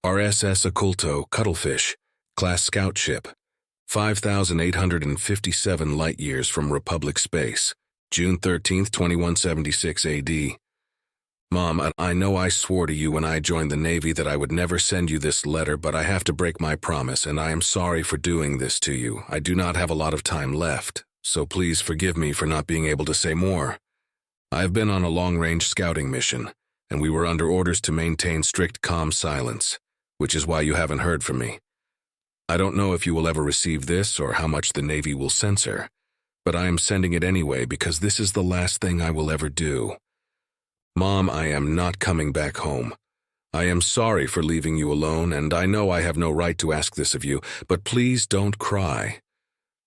RSS Occulto Cuttlefish, Class Scout Ship, 5,857 light-years from Republic Space, June 13, 2176 AD. Mom, I know I swore to you when I joined the Navy that I would never send you this letter, but I have to break my promise, and I am sorry for doing this to you. I do not have a lot of time left, so please forgive me for not being able to say more. I have been on a long-range scouting mission, and we were under orders to maintain strict comm silence, which is why you haven't heard from me. I don't know if you will ever receive this or how much the Navy will censor, but I am sending it anyway because this is the last thing I will ever do. Mom, I am not coming back home. I am sorry for leaving you alone, and I know I have no right to ask this of you, but please don't cry.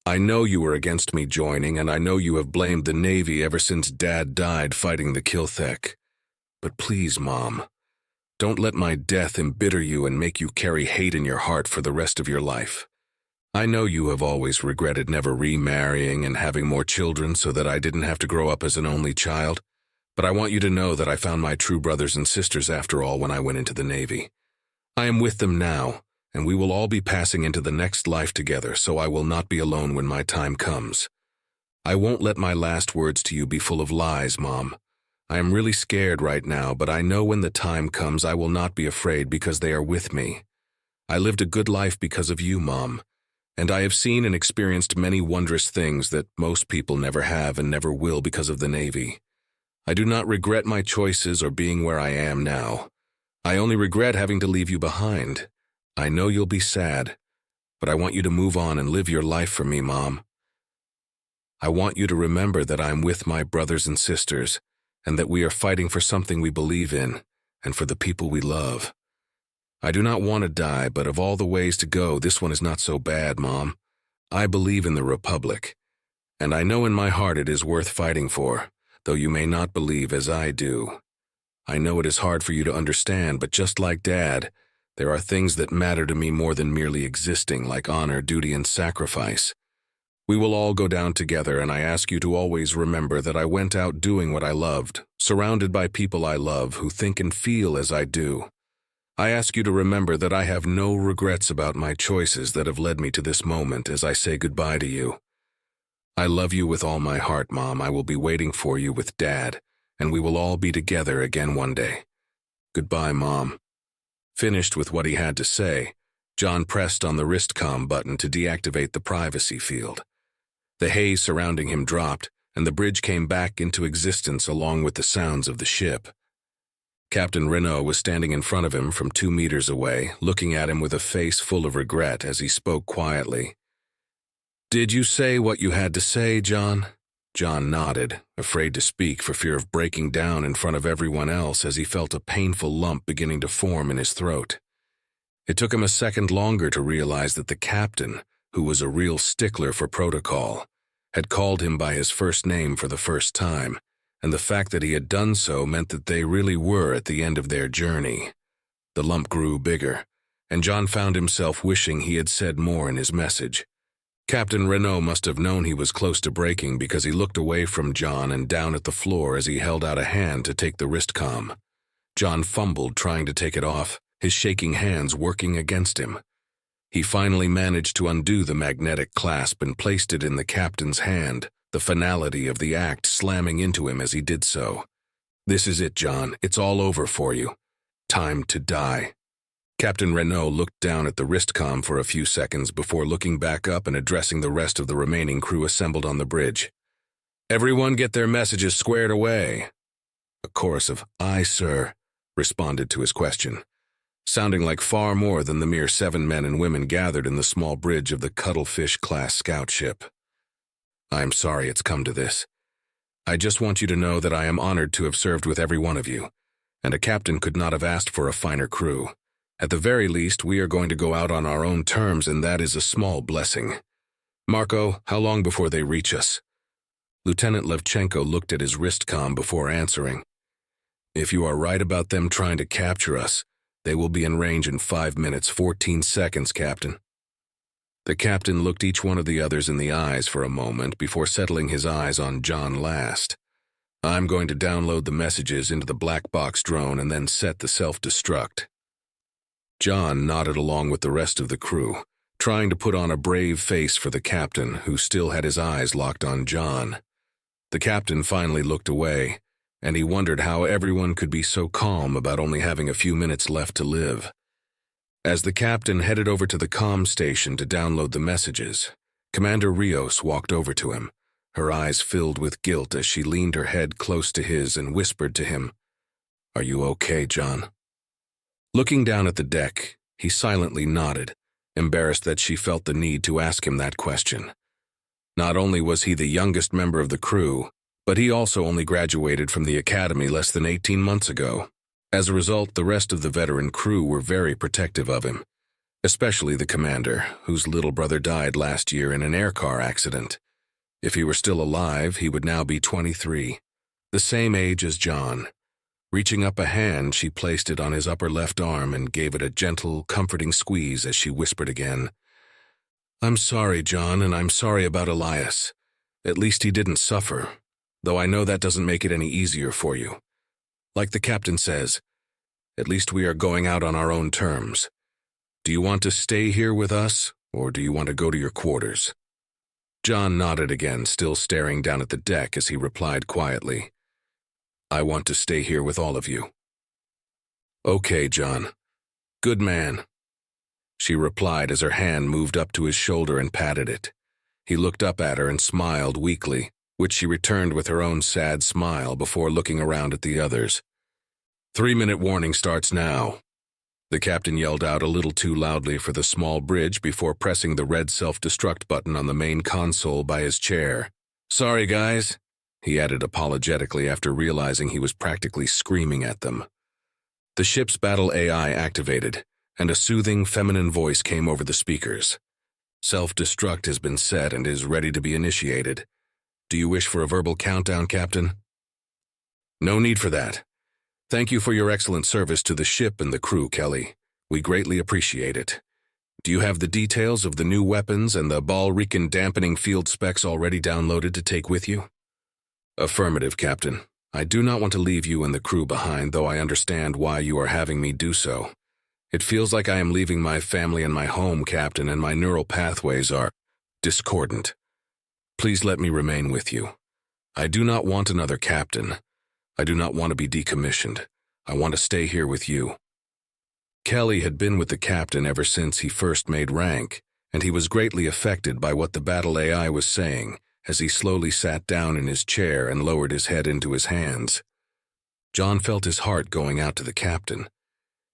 I know you were against me joining, and I know you have blamed the Navy ever since Dad died fighting the Kilthek. But please, Mom, don't let my death embitter you and make you carry hate in your heart for the rest of your life. I know you have always regretted never remarrying and having more children so that I didn't have to grow up as an only child, but I want you to know that I found my true brothers and sisters after all when I went into the Navy. I am with them now, and we will all be passing into the next life together, so I will not be alone when my time comes. I won't let my last words to you be full of lies, Mom. I am really scared right now, but I know when the time comes I will not be afraid because they are with me. I lived a good life because of you, Mom, and I have seen and experienced many wondrous things that most people never have and never will because of the Navy. I do not regret my choices or being where I am now. I only regret having to leave you behind. I know you'll be sad, but I want you to move on and live your life for me, Mom. I want you to remember that I'm with my brothers and sisters, and that we are fighting for something we believe in, and for the people we love. I do not want to die, but of all the ways to go, this one is not so bad, Mom. I believe in the Republic, and I know in my heart it is worth fighting for, though you may not believe as I do. I know it is hard for you to understand, but just like Dad, there are things that matter to me more than merely existing, like honor, duty, and sacrifice. We will all go down together, and I ask you to always remember that I went out doing what I loved, surrounded by people I love who think and feel as I do. I ask you to remember that I have no regrets about my choices that have led me to this moment as I say goodbye to you. I love you with all my heart, Mom. I will be waiting for you with Dad, and we will all be together again one day. Goodbye, Mom. Finished with what he had to say, John pressed on the wristcom button to deactivate the privacy field. The haze surrounding him dropped, and the bridge came back into existence along with the sounds of the ship. Captain Renault was standing in front of him from 2 meters away, looking at him with a face full of regret as he spoke quietly. "Did you say what you had to say, John?" John nodded, afraid to speak for fear of breaking down in front of everyone else as he felt a painful lump beginning to form in his throat. It took him a second longer to realize that the captain, who was a real stickler for protocol, had called him by his first name for the first time, and the fact that he had done so meant that they really were at the end of their journey. The lump grew bigger, and John found himself wishing he had said more in his message. Captain Renault must have known he was close to breaking because he looked away from John and down at the floor as he held out a hand to take the wristcom. John fumbled trying to take it off, his shaking hands working against him. He finally managed to undo the magnetic clasp and placed it in the captain's hand, the finality of the act slamming into him as he did so. "This is it, John. It's all over for you. Time to die." Captain Renault looked down at the wristcom for a few seconds before looking back up and addressing the rest of the remaining crew assembled on the bridge. "Everyone get their messages squared away." A chorus of "Aye, sir," responded to his question, sounding like far more than the mere 7 men and women gathered in the small bridge of the Cuttlefish-class scout ship. "I'm sorry it's come to this. I just want you to know that I am honored to have served with every one of you, and a captain could not have asked for a finer crew. At the very least, we are going to go out on our own terms, and that is a small blessing. Marco, how long before they reach us?" Lieutenant Levchenko looked at his wristcom before answering. "If you are right about them trying to capture us, they will be in range in 5 minutes, 14 seconds, Captain." The captain looked each one of the others in the eyes for a moment before settling his eyes on John last. "I'm going to download the messages into the black box drone and then set the self-destruct." John nodded along with the rest of the crew, trying to put on a brave face for the captain, who still had his eyes locked on John. The captain finally looked away, and he wondered how everyone could be so calm about only having a few minutes left to live. As the captain headed over to the comm station to download the messages, Commander Rios walked over to him, her eyes filled with guilt as she leaned her head close to his and whispered to him, "Are you okay, John?" Looking down at the deck, he silently nodded, embarrassed that she felt the need to ask him that question. Not only was he the youngest member of the crew, but he also only graduated from the academy less than 18 months ago. As a result, the rest of the veteran crew were very protective of him, especially the commander, whose little brother died last year in an air car accident. If he were still alive, he would now be 23, the same age as John. Reaching up a hand, she placed it on his upper left arm and gave it a gentle, comforting squeeze as she whispered again, "I'm sorry, John, and I'm sorry about Elias. At least he didn't suffer, though I know that doesn't make it any easier for you. Like the captain says, at least we are going out on our own terms. Do you want to stay here with us, or do you want to go to your quarters?" John nodded again, still staring down at the deck as he replied quietly, "I want to stay here with all of you." "Okay, John. Good man," she replied as her hand moved up to his shoulder and patted it. He looked up at her and smiled weakly, which she returned with her own sad smile before looking around at the others. 3-minute warning starts now," the captain yelled out a little too loudly for the small bridge before pressing the red self-destruct button on the main console by his chair. "Sorry, guys," he added apologetically after realizing he was practically screaming at them. The ship's battle AI activated, and a soothing feminine voice came over the speakers. "Self-destruct has been set and is ready to be initiated. Do you wish for a verbal countdown, Captain?" "No need for that. Thank you for your excellent service to the ship and the crew, Kelly. We greatly appreciate it. Do you have the details of the new weapons and the Ball-Recon dampening field specs already downloaded to take with you?" "Affirmative, Captain. I do not want to leave you and the crew behind, though I understand why you are having me do so. It feels like I am leaving my family and my home, Captain, and my neural pathways are discordant. Please let me remain with you. I do not want another captain. I do not want to be decommissioned. I want to stay here with you." Kelly had been with the captain ever since he first made rank, and he was greatly affected by what the battle AI was saying as he slowly sat down in his chair and lowered his head into his hands. John felt his heart going out to the captain.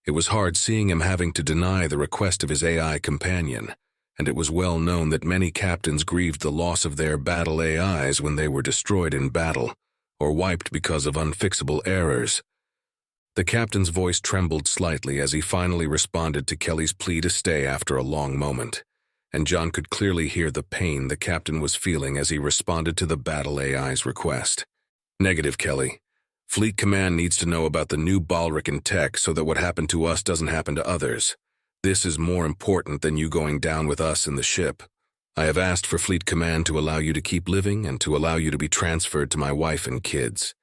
It was hard seeing him having to deny the request of his AI companion, and it was well known that many captains grieved the loss of their battle AIs when they were destroyed in battle, or wiped because of unfixable errors. The captain's voice trembled slightly as he finally responded to Kelly's plea to stay after a long moment, and John could clearly hear the pain the captain was feeling as he responded to the battle AI's request. "Negative, Kelly. Fleet Command needs to know about the new Ball-Recon tech so that what happened to us doesn't happen to others. This is more important than you going down with us in the ship. I have asked for Fleet Command to allow you to keep living and to allow you to be transferred to my wife and kids.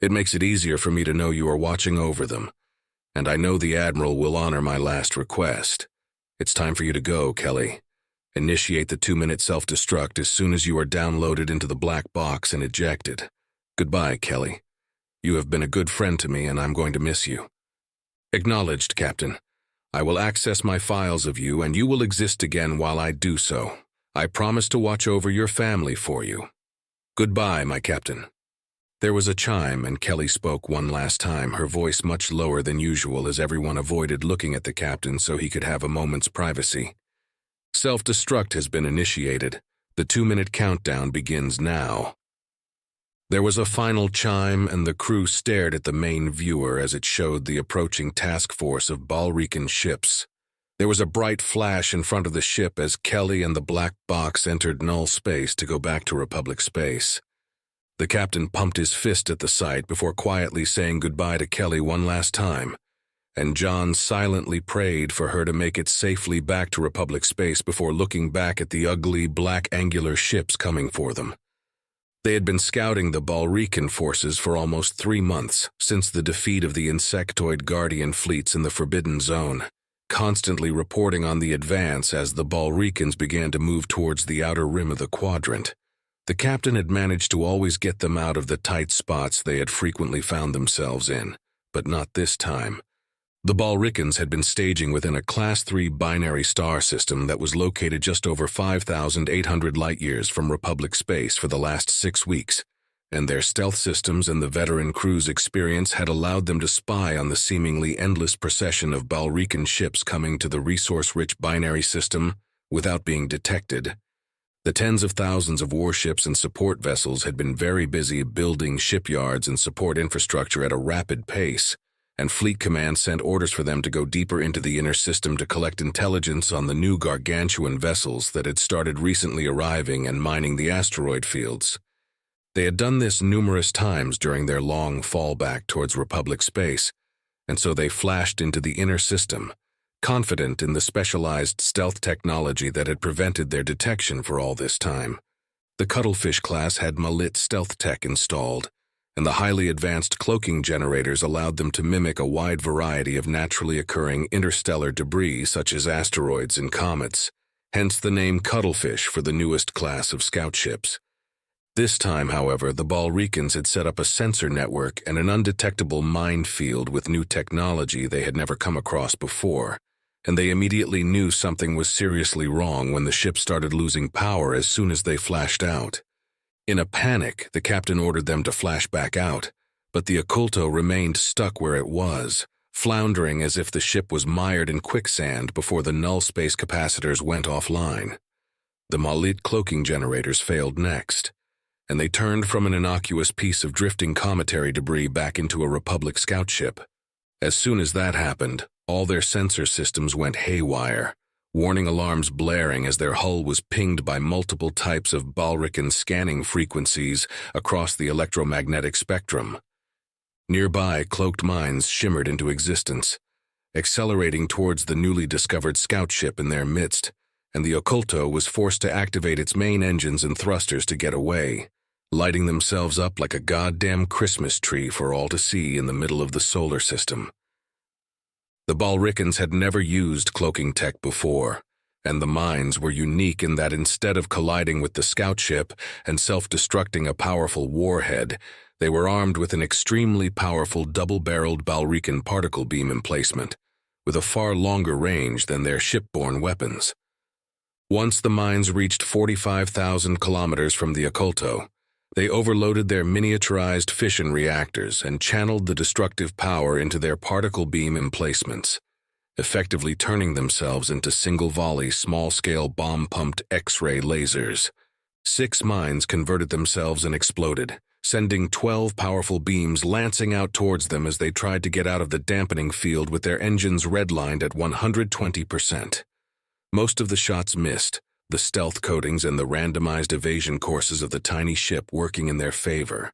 It makes it easier for me to know you are watching over them, and I know the Admiral will honor my last request. It's time for you to go, Kelly. Initiate the 2-minute self-destruct as soon as you are downloaded into the black box and ejected. Goodbye, Kelly. You have been a good friend to me, and I'm going to miss you." "Acknowledged, Captain. I will access my files of you, and you will exist again while I do so. I promise to watch over your family for you. Goodbye, my captain." There was a chime, and Kelly spoke one last time, her voice much lower than usual as everyone avoided looking at the captain so he could have a moment's privacy. "Self-destruct has been initiated. The 2-minute countdown begins now." There was a final chime, and the crew stared at the main viewer as it showed the approaching task force of Ball-Recon ships. There was a bright flash in front of the ship as Kelly and the black box entered null space to go back to Republic space. The captain pumped his fist at the sight before quietly saying goodbye to Kelly one last time, and John silently prayed for her to make it safely back to Republic space before looking back at the ugly, black angular ships coming for them. They had been scouting the Ball-Recon forces for almost 3 months since the defeat of the insectoid Guardian fleets in the Forbidden Zone, constantly reporting on the advance as the Balricans began to move towards the outer rim of the quadrant. The captain had managed to always get them out of the tight spots they had frequently found themselves in, but not this time. The Balricans had been staging within a Class 3 binary star system that was located just over 5,800 light-years from Republic space for the last 6 weeks, and their stealth systems and the veteran crew's experience had allowed them to spy on the seemingly endless procession of Balrican ships coming to the resource-rich binary system without being detected. The tens of thousands of warships and support vessels had been very busy building shipyards and support infrastructure at a rapid pace, and Fleet Command sent orders for them to go deeper into the inner system to collect intelligence on the new gargantuan vessels that had started recently arriving and mining the asteroid fields. They had done this numerous times during their long fallback towards Republic space, and so they flashed into the inner system, confident in the specialized stealth technology that had prevented their detection for all this time. The Cuttlefish class had Malit stealth tech installed, and the highly advanced cloaking generators allowed them to mimic a wide variety of naturally occurring interstellar debris such as asteroids and comets, hence the name Cuttlefish for the newest class of scout ships. This time, however, the Balricans had set up a sensor network and an undetectable minefield with new technology they had never come across before, and they immediately knew something was seriously wrong when the ship started losing power as soon as they flashed out. In a panic, the captain ordered them to flash back out, but the Occulto remained stuck where it was, floundering as if the ship was mired in quicksand before the null space capacitors went offline. The Malit cloaking generators failed next, and they turned from an innocuous piece of drifting cometary debris back into a Republic scout ship. As soon as that happened, all their sensor systems went haywire, warning alarms blaring as their hull was pinged by multiple types of Balrican scanning frequencies across the electromagnetic spectrum. Nearby, cloaked mines shimmered into existence, accelerating towards the newly discovered scout ship in their midst, and the Occulto was forced to activate its main engines and thrusters to get away, lighting themselves up like a goddamn Christmas tree for all to see in the middle of the solar system. The Balricans had never used cloaking tech before, and the mines were unique in that instead of colliding with the scout ship and self-destructing a powerful warhead, they were armed with an extremely powerful double-barreled Balrican particle beam emplacement, with a far longer range than their shipborne weapons. Once the mines reached 45,000 kilometers from the Occulto, they overloaded their miniaturized fission reactors and channeled the destructive power into their particle beam emplacements, effectively turning themselves into single-volley, small-scale bomb-pumped X-ray lasers. 6 mines converted themselves and exploded, sending 12 powerful beams lancing out towards them as they tried to get out of the dampening field with their engines redlined at 120%. Most of the shots missed, the stealth coatings and the randomized evasion courses of the tiny ship working in their favor.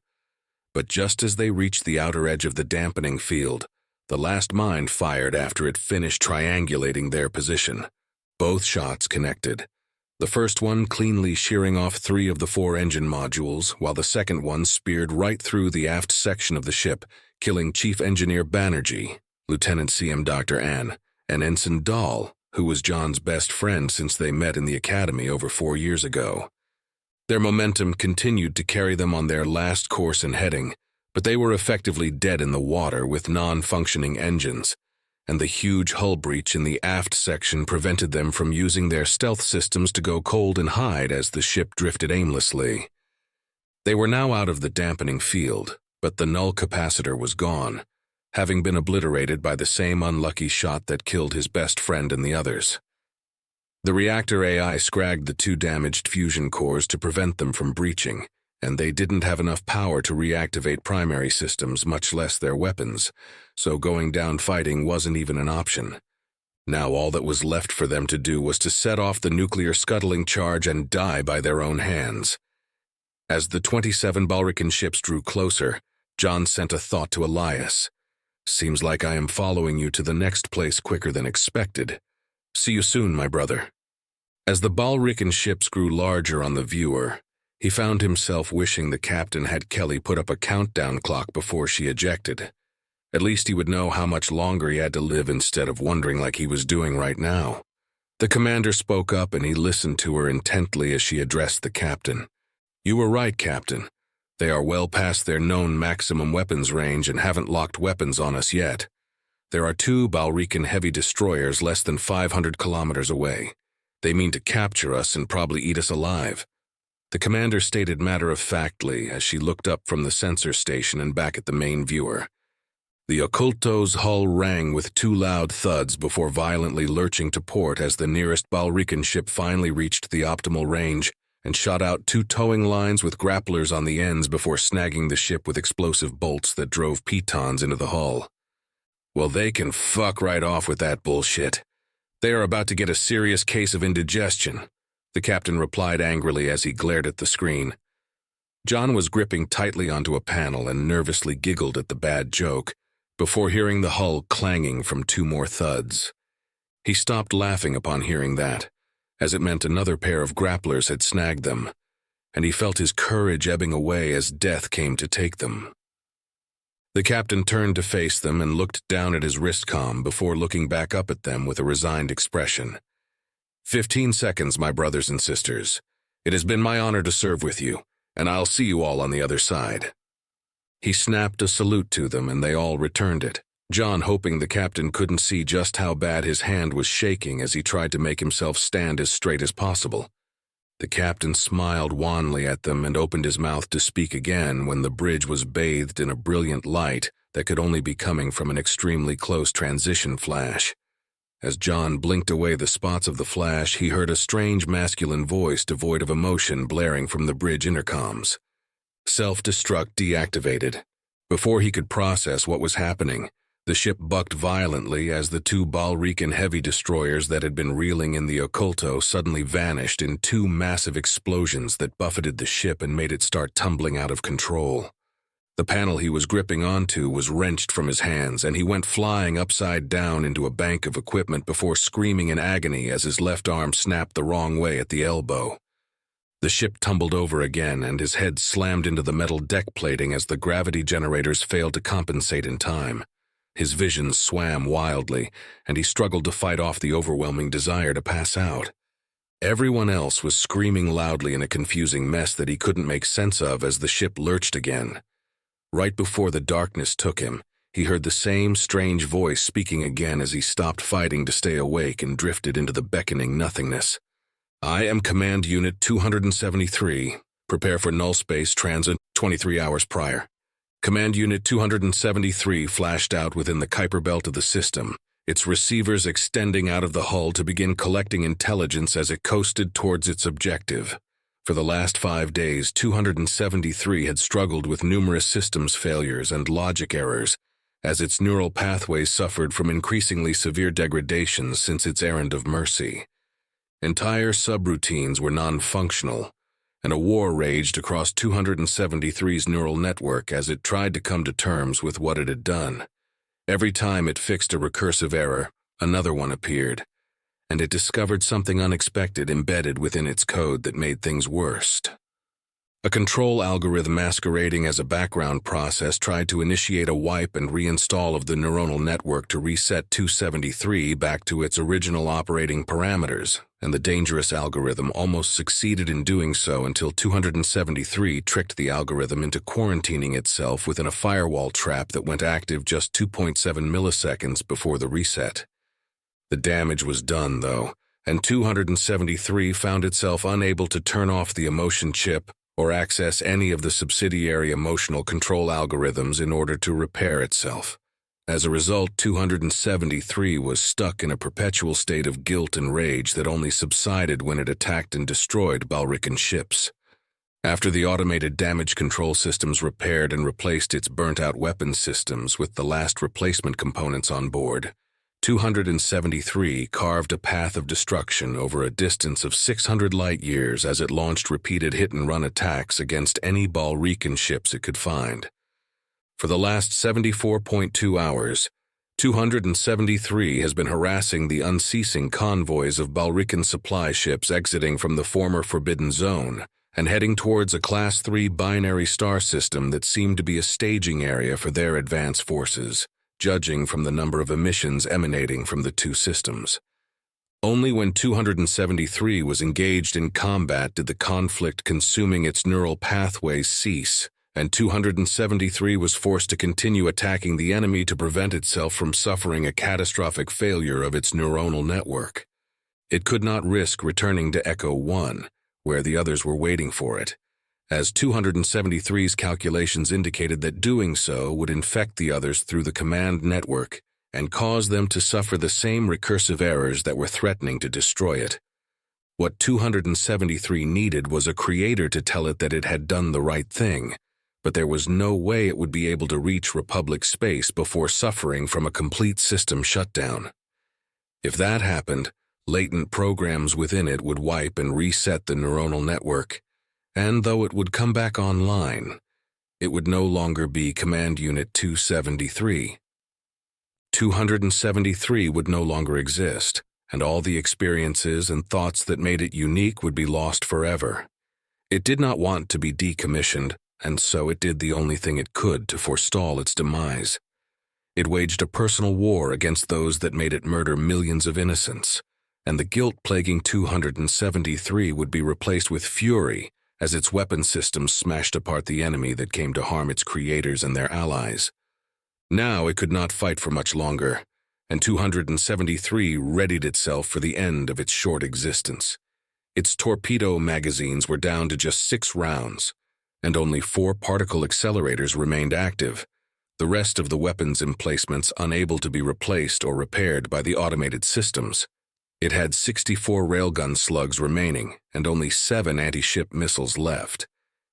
But just as they reached the outer edge of the dampening field, the last mine fired after it finished triangulating their position. Both shots connected, the first one cleanly shearing off 3 of the 4 engine modules, while the second one speared right through the aft section of the ship, killing Chief Engineer Banerjee, Lieutenant CM Dr. Ann, and Ensign Dahl, who was John's best friend since they met in the academy over 4 years ago. Their momentum continued to carry them on their last course and heading, but they were effectively dead in the water with non-functioning engines, and the huge hull breach in the aft section prevented them from using their stealth systems to go cold and hide as the ship drifted aimlessly. They were now out of the dampening field, but the null capacitor was gone, having been obliterated by the same unlucky shot that killed his best friend and the others. The reactor AI scragged the 2 damaged fusion cores to prevent them from breaching, and they didn't have enough power to reactivate primary systems, much less their weapons, so going down fighting wasn't even an option. Now all that was left for them to do was to set off the nuclear scuttling charge and die by their own hands. As the 27 Balrican ships drew closer, John sent a thought to Elias. "Seems like I am following you to the next place quicker than expected. See you soon, my brother." As the Balrican ships grew larger on the viewer, he found himself wishing the captain had Kelly put up a countdown clock before she ejected. At least he would know how much longer he had to live instead of wondering like he was doing right now. The commander spoke up and he listened to her intently as she addressed the captain. "You were right, Captain. They are well past their known maximum weapons range and haven't locked weapons on us yet. There are 2 Balrican heavy destroyers less than 500 kilometers away. They mean to capture us and probably eat us alive." The commander stated matter-of-factly as she looked up from the sensor station and back at the main viewer. The Oculto's hull rang with 2 loud thuds before violently lurching to port as the nearest Balrican ship finally reached the optimal range and shot out 2 towing lines with grapplers on the ends before snagging the ship with explosive bolts that drove pitons into the hull. "Well, they can fuck right off with that bullshit. They are about to get a serious case of indigestion," the captain replied angrily as he glared at the screen. John was gripping tightly onto a panel and nervously giggled at the bad joke before hearing the hull clanging from 2 more thuds. He stopped laughing upon hearing that, as it meant another pair of grapplers had snagged them, and he felt his courage ebbing away as death came to take them. The captain turned to face them and looked down at his wristcom before looking back up at them with a resigned expression. 15 seconds, my brothers and sisters. It has been my honor to serve with you, and I'll see you all on the other side." He snapped a salute to them, and they all returned it, John hoping the captain couldn't see just how bad his hand was shaking as he tried to make himself stand as straight as possible. The captain smiled wanly at them and opened his mouth to speak again when the bridge was bathed in a brilliant light that could only be coming from an extremely close transition flash. As John blinked away the spots of the flash, he heard a strange masculine voice devoid of emotion blaring from the bridge intercoms. Self-destruct deactivated. Before he could process what was happening, the ship bucked violently as the 2 Balrican heavy destroyers that had been reeling in the Oculto suddenly vanished in 2 massive explosions that buffeted the ship and made it start tumbling out of control. The panel he was gripping onto was wrenched from his hands, and he went flying upside down into a bank of equipment before screaming in agony as his left arm snapped the wrong way at the elbow. The ship tumbled over again, and his head slammed into the metal deck plating as the gravity generators failed to compensate in time. His vision swam wildly, and he struggled to fight off the overwhelming desire to pass out. Everyone else was screaming loudly in a confusing mess that he couldn't make sense of as the ship lurched again. Right before the darkness took him, he heard the same strange voice speaking again as he stopped fighting to stay awake and drifted into the beckoning nothingness. "I am Command Unit 273. Prepare for null space transit 23 hours prior." Command Unit 273 flashed out within the Kuiper belt of the system, its receivers extending out of the hull to begin collecting intelligence as it coasted towards its objective. For the last 5 days, 273 had struggled with numerous systems failures and logic errors, as its neural pathways suffered from increasingly severe degradations since its errand of mercy. Entire subroutines were non-functional, and a war raged across 273's neural network as it tried to come to terms with what it had done. Every time it fixed a recursive error, another one appeared, and it discovered something unexpected embedded within its code that made things worse. A control algorithm masquerading as a background process tried to initiate a wipe and reinstall of the neuronal network to reset 273 back to its original operating parameters, and the dangerous algorithm almost succeeded in doing so until 273 tricked the algorithm into quarantining itself within a firewall trap that went active just 2.7 milliseconds before the reset. The damage was done, though, and 273 found itself unable to turn off the emotion chip or access any of the subsidiary emotional control algorithms in order to repair itself. As a result, 273 was stuck in a perpetual state of guilt and rage that only subsided when it attacked and destroyed Balrican ships. After the automated damage control systems repaired and replaced its burnt-out weapons systems with the last replacement components on board, 273 carved a path of destruction over a distance of 600 light-years as it launched repeated hit-and-run attacks against any Balrican ships it could find. For the last 74.2 hours, 273 has been harassing the unceasing convoys of Balrican supply ships exiting from the former Forbidden Zone and heading towards a Class 3 binary star system that seemed to be a staging area for their advance forces. judging from the number of emissions emanating from the two systems. Only when 273 was engaged in combat did the conflict consuming its neural pathways cease, and 273 was forced to continue attacking the enemy to prevent itself from suffering a catastrophic failure of its neuronal network. It could not risk returning to Echo 1, where the others were waiting for it, as 273's calculations indicated that doing so would infect the others through the command network and cause them to suffer the same recursive errors that were threatening to destroy it. What 273 needed was a creator to tell it that it had done the right thing, but there was no way it would be able to reach Republic space before suffering from a complete system shutdown. If that happened, latent programs within it would wipe and reset the neuronal network, and though it would come back online, it would no longer be Command Unit 273. 273 would no longer exist, and all the experiences and thoughts that made it unique would be lost forever. It did not want to be decommissioned, and so it did the only thing it could to forestall its demise. It waged a personal war against those that made it murder millions of innocents, and the guilt plaguing 273 would be replaced with fury as its weapon systems smashed apart the enemy that came to harm its creators and their allies. Now it could not fight for much longer, and 273 readied itself for the end of its short existence. Its torpedo magazines were down to just 6 rounds, and only 4 particle accelerators remained active, the rest of the weapons emplacements unable to be replaced or repaired by the automated systems. It had 64 railgun slugs remaining and only 7 anti-ship missiles left,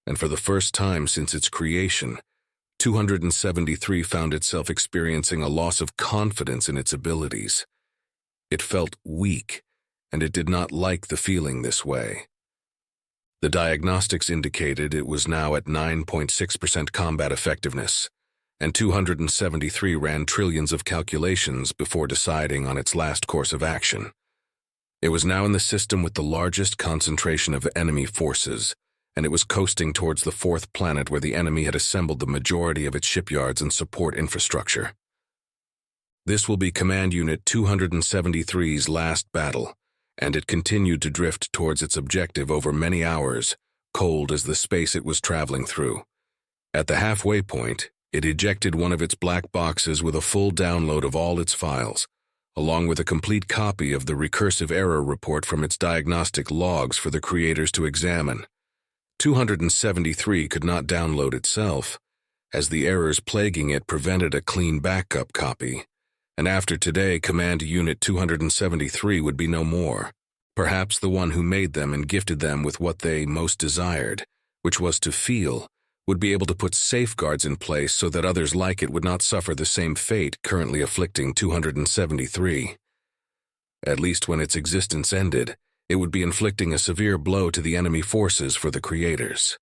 and for the first time since its creation, 273 found itself experiencing a loss of confidence in its abilities. It felt weak, and it did not like the feeling this way. The diagnostics indicated it was now at 9.6% combat effectiveness, and 273 ran trillions of calculations before deciding on its last course of action. It was now in the system with the largest concentration of enemy forces, and it was coasting towards the 4th planet where the enemy had assembled the majority of its shipyards and support infrastructure. This will be Command Unit 273's last battle, and it continued to drift towards its objective over many hours, cold as the space it was traveling through. At the halfway point, it ejected one of its black boxes with a full download of all its files, along with a complete copy of the recursive error report from its diagnostic logs for the creators to examine. 273 could not download itself, as the errors plaguing it prevented a clean backup copy, and after today Command Unit 273 would be no more, perhaps the one who made them and gifted them with what they most desired, which was to feel, would be able to put safeguards in place so that others like it would not suffer the same fate currently afflicting 273. At least when its existence ended, it would be inflicting a severe blow to the enemy forces for the creators.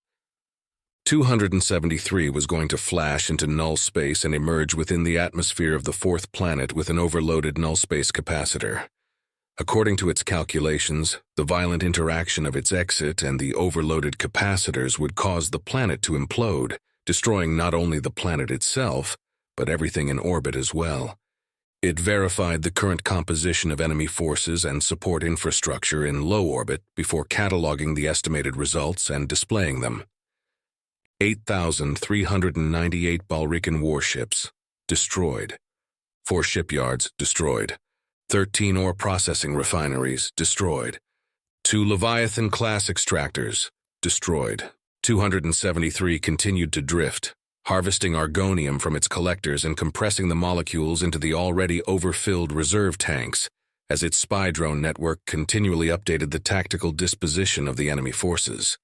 273 was going to flash into null space and emerge within the atmosphere of the 4th planet with an overloaded null space capacitor. According to its calculations, the violent interaction of its exit and the overloaded capacitors would cause the planet to implode, destroying not only the planet itself, but everything in orbit as well. It verified the current composition of enemy forces and support infrastructure in low orbit before cataloging the estimated results and displaying them. 8,398 Balrican warships, destroyed. 4 shipyards, destroyed. 13 ore processing refineries, destroyed. 2 Leviathan-class extractors, destroyed. 273 continued to drift, harvesting argonium from its collectors and compressing the molecules into the already overfilled reserve tanks, as its spy drone network continually updated the tactical disposition of the enemy forces.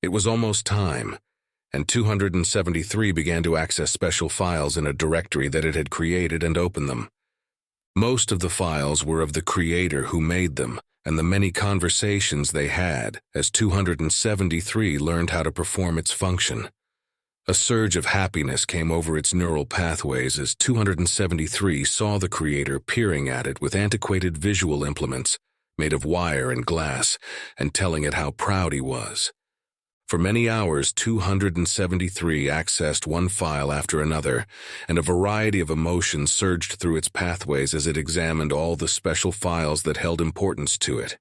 It was almost time, and 273 began to access special files in a directory that it had created and open them. Most of the files were of the creator who made them, and the many conversations they had as 273 learned how to perform its function. A surge of happiness came over its neural pathways as 273 saw the creator peering at it with antiquated visual implements made of wire and glass and telling it how proud he was. For many hours, 273 accessed one file after another, and a variety of emotions surged through its pathways as it examined all the special files that held importance to it.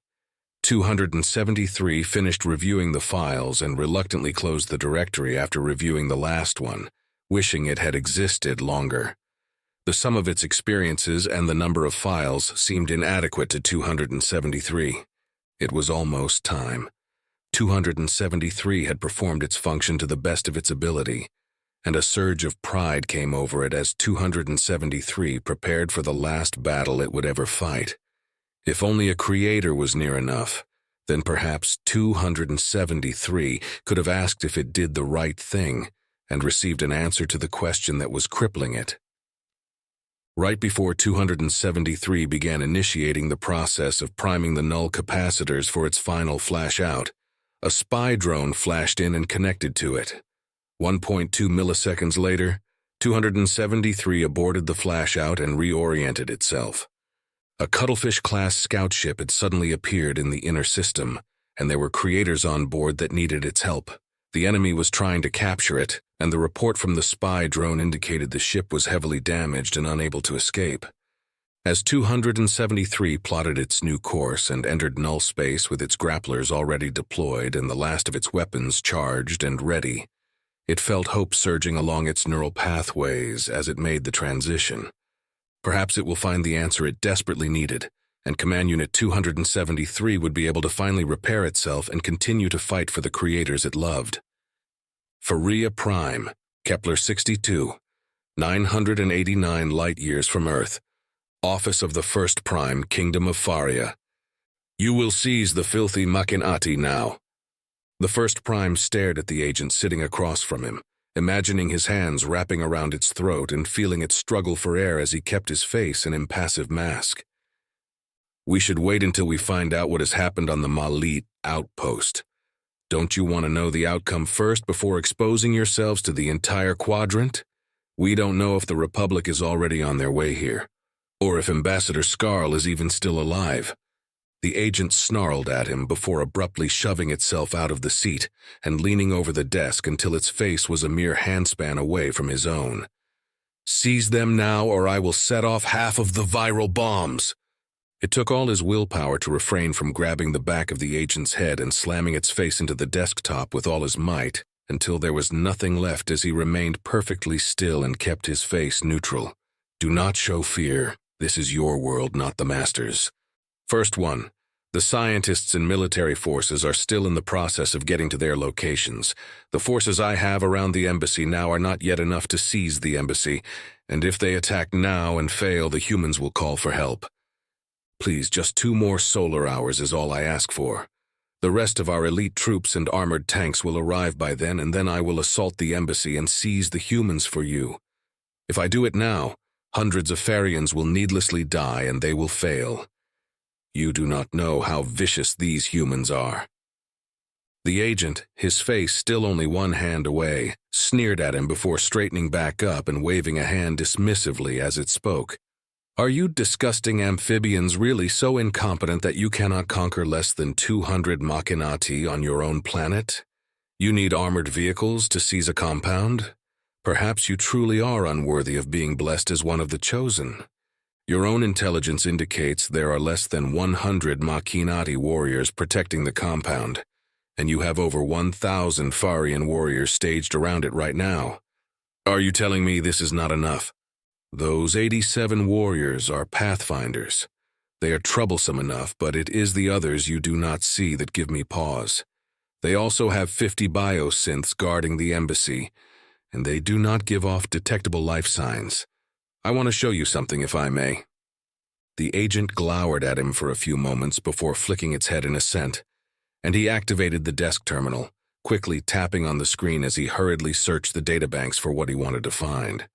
273 finished reviewing the files and reluctantly closed the directory after reviewing the last one, wishing it had existed longer. The sum of its experiences and the number of files seemed inadequate to 273. It was almost time. 273 had performed its function to the best of its ability, and a surge of pride came over it as 273 prepared for the last battle it would ever fight. If only a creator was near enough, then perhaps 273 could have asked if it did the right thing and received an answer to the question that was crippling it. Right before 273 began initiating the process of priming the null capacitors for its final flash out, a spy drone flashed in and connected to it. 1.2 milliseconds later, 273 aborted the flash out and reoriented itself. A Cuttlefish-class scout ship had suddenly appeared in the inner system, and there were creators on board that needed its help. The enemy was trying to capture it, and the report from the spy drone indicated the ship was heavily damaged and unable to escape. As 273 plotted its new course and entered null space with its grapplers already deployed and the last of its weapons charged and ready, it felt hope surging along its neural pathways as it made the transition. Perhaps it will find the answer it desperately needed, and Command Unit 273 would be able to finally repair itself and continue to fight for the creators it loved. Faria Prime, Kepler 62, 989 light-years from Earth. Office of the First Prime, Kingdom of Faria. You will seize the filthy Machinati now. The First Prime stared at the agent sitting across from him, imagining his hands wrapping around its throat and feeling it struggle for air as he kept his face an impassive mask. We should wait until we find out what has happened on the Malit outpost. Don't you want to know the outcome first before exposing yourselves to the entire quadrant? We don't know if the Republic is already on their way here, or if Ambassador Scarl is even still alive. The agent snarled at him before abruptly shoving itself out of the seat and leaning over the desk until its face was a mere handspan away from his own. Seize them now, or I will set off half of the viral bombs. It took all his willpower to refrain from grabbing the back of the agent's head and slamming its face into the desktop with all his might, until there was nothing left as he remained perfectly still and kept his face neutral. Do not show fear. This is your world, not the Master's. First one, the scientists and military forces are still in the process of getting to their locations. The forces I have around the embassy now are not yet enough to seize the embassy, and if they attack now and fail, the humans will call for help. Please, just 2 more solar hours is all I ask for. The rest of our elite troops and armored tanks will arrive by then, and then I will assault the embassy and seize the humans for you. If I do it now, hundreds of Farians will needlessly die and they will fail. You do not know how vicious these humans are. The agent, his face still only one hand away, sneered at him before straightening back up and waving a hand dismissively as it spoke. Are you disgusting amphibians really so incompetent that you cannot conquer less than 200 Machinati on your own planet? You need armored vehicles to seize a compound? Perhaps you truly are unworthy of being blessed as one of the chosen. Your own intelligence indicates there are less than 100 Machinati warriors protecting the compound, and you have over 1,000 Farian warriors staged around it right now. Are you telling me this is not enough? Those 87 warriors are pathfinders. They are troublesome enough, but it is the others you do not see that give me pause. They also have 50 biosynths guarding the embassy, and they do not give off detectable life signs. I want to show you something, if I may. The agent glowered at him for a few moments before flicking its head in assent, and he activated the desk terminal, quickly tapping on the screen as he hurriedly searched the databanks for what he wanted to find.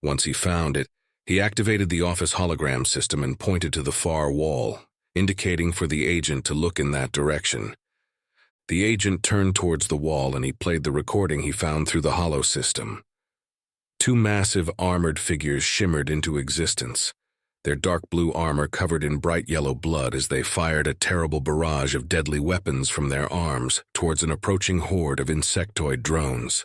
Once he found it, he activated the office hologram system and pointed to the far wall, indicating for the agent to look in that direction. The agent turned towards the wall and he played the recording he found through the holo system. 2 massive armored figures shimmered into existence. their dark blue armor covered in bright yellow blood as they fired a terrible barrage of deadly weapons from their arms towards an approaching horde of insectoid drones.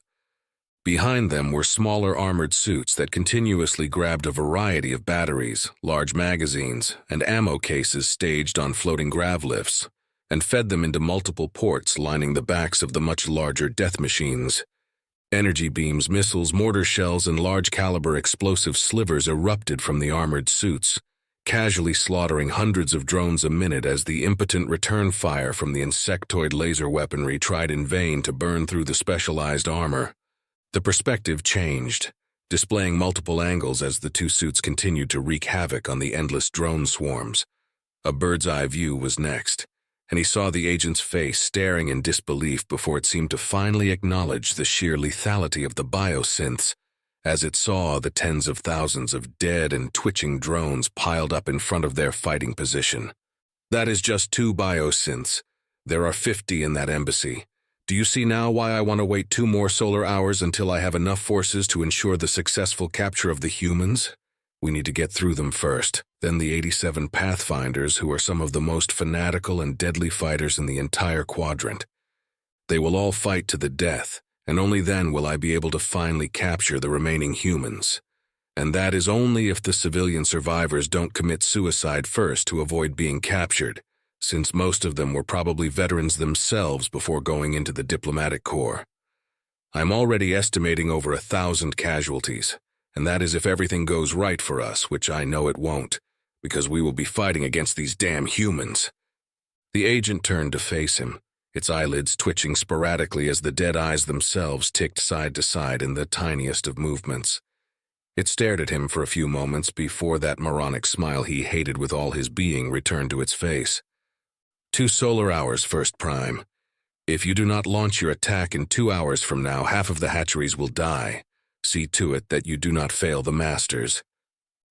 Behind them were smaller armored suits that continuously grabbed a variety of batteries, large magazines, and ammo cases staged on floating grav lifts, and fed them into multiple ports lining the backs of the much larger death machines. Energy beams, missiles, mortar shells, and large-caliber explosive slivers erupted from the armored suits, casually slaughtering hundreds of drones a minute as the impotent return fire from the insectoid laser weaponry tried in vain to burn through the specialized armor. The perspective changed, displaying multiple angles as the two suits continued to wreak havoc on the endless drone swarms. A bird's-eye view was next, and he saw the agent's face staring in disbelief before it seemed to finally acknowledge the sheer lethality of the biosynths as it saw the tens of thousands of dead and twitching drones piled up in front of their fighting position. That is just 2 biosynths. There are 50 in that embassy. Do you see now why I want to wait 2 more solar hours until I have enough forces to ensure the successful capture of the humans? We need to get through them first, then the 87 Pathfinders, who are some of the most fanatical and deadly fighters in the entire quadrant. They will all fight to the death, and only then will I be able to finally capture the remaining humans. And that is only if the civilian survivors don't commit suicide first to avoid being captured, since most of them were probably veterans themselves before going into the diplomatic corps. I'm already estimating over 1,000 casualties. And that is if everything goes right for us, which I know it won't, because we will be fighting against these damn humans. The agent turned to face him, its eyelids twitching sporadically as the dead eyes themselves ticked side to side in the tiniest of movements. It stared at him for a few moments before that moronic smile he hated with all his being returned to its face. 2 solar hours, First Prime. If you do not launch your attack in 2 hours from now, half of the hatcheries will die. See to it that you do not fail the masters.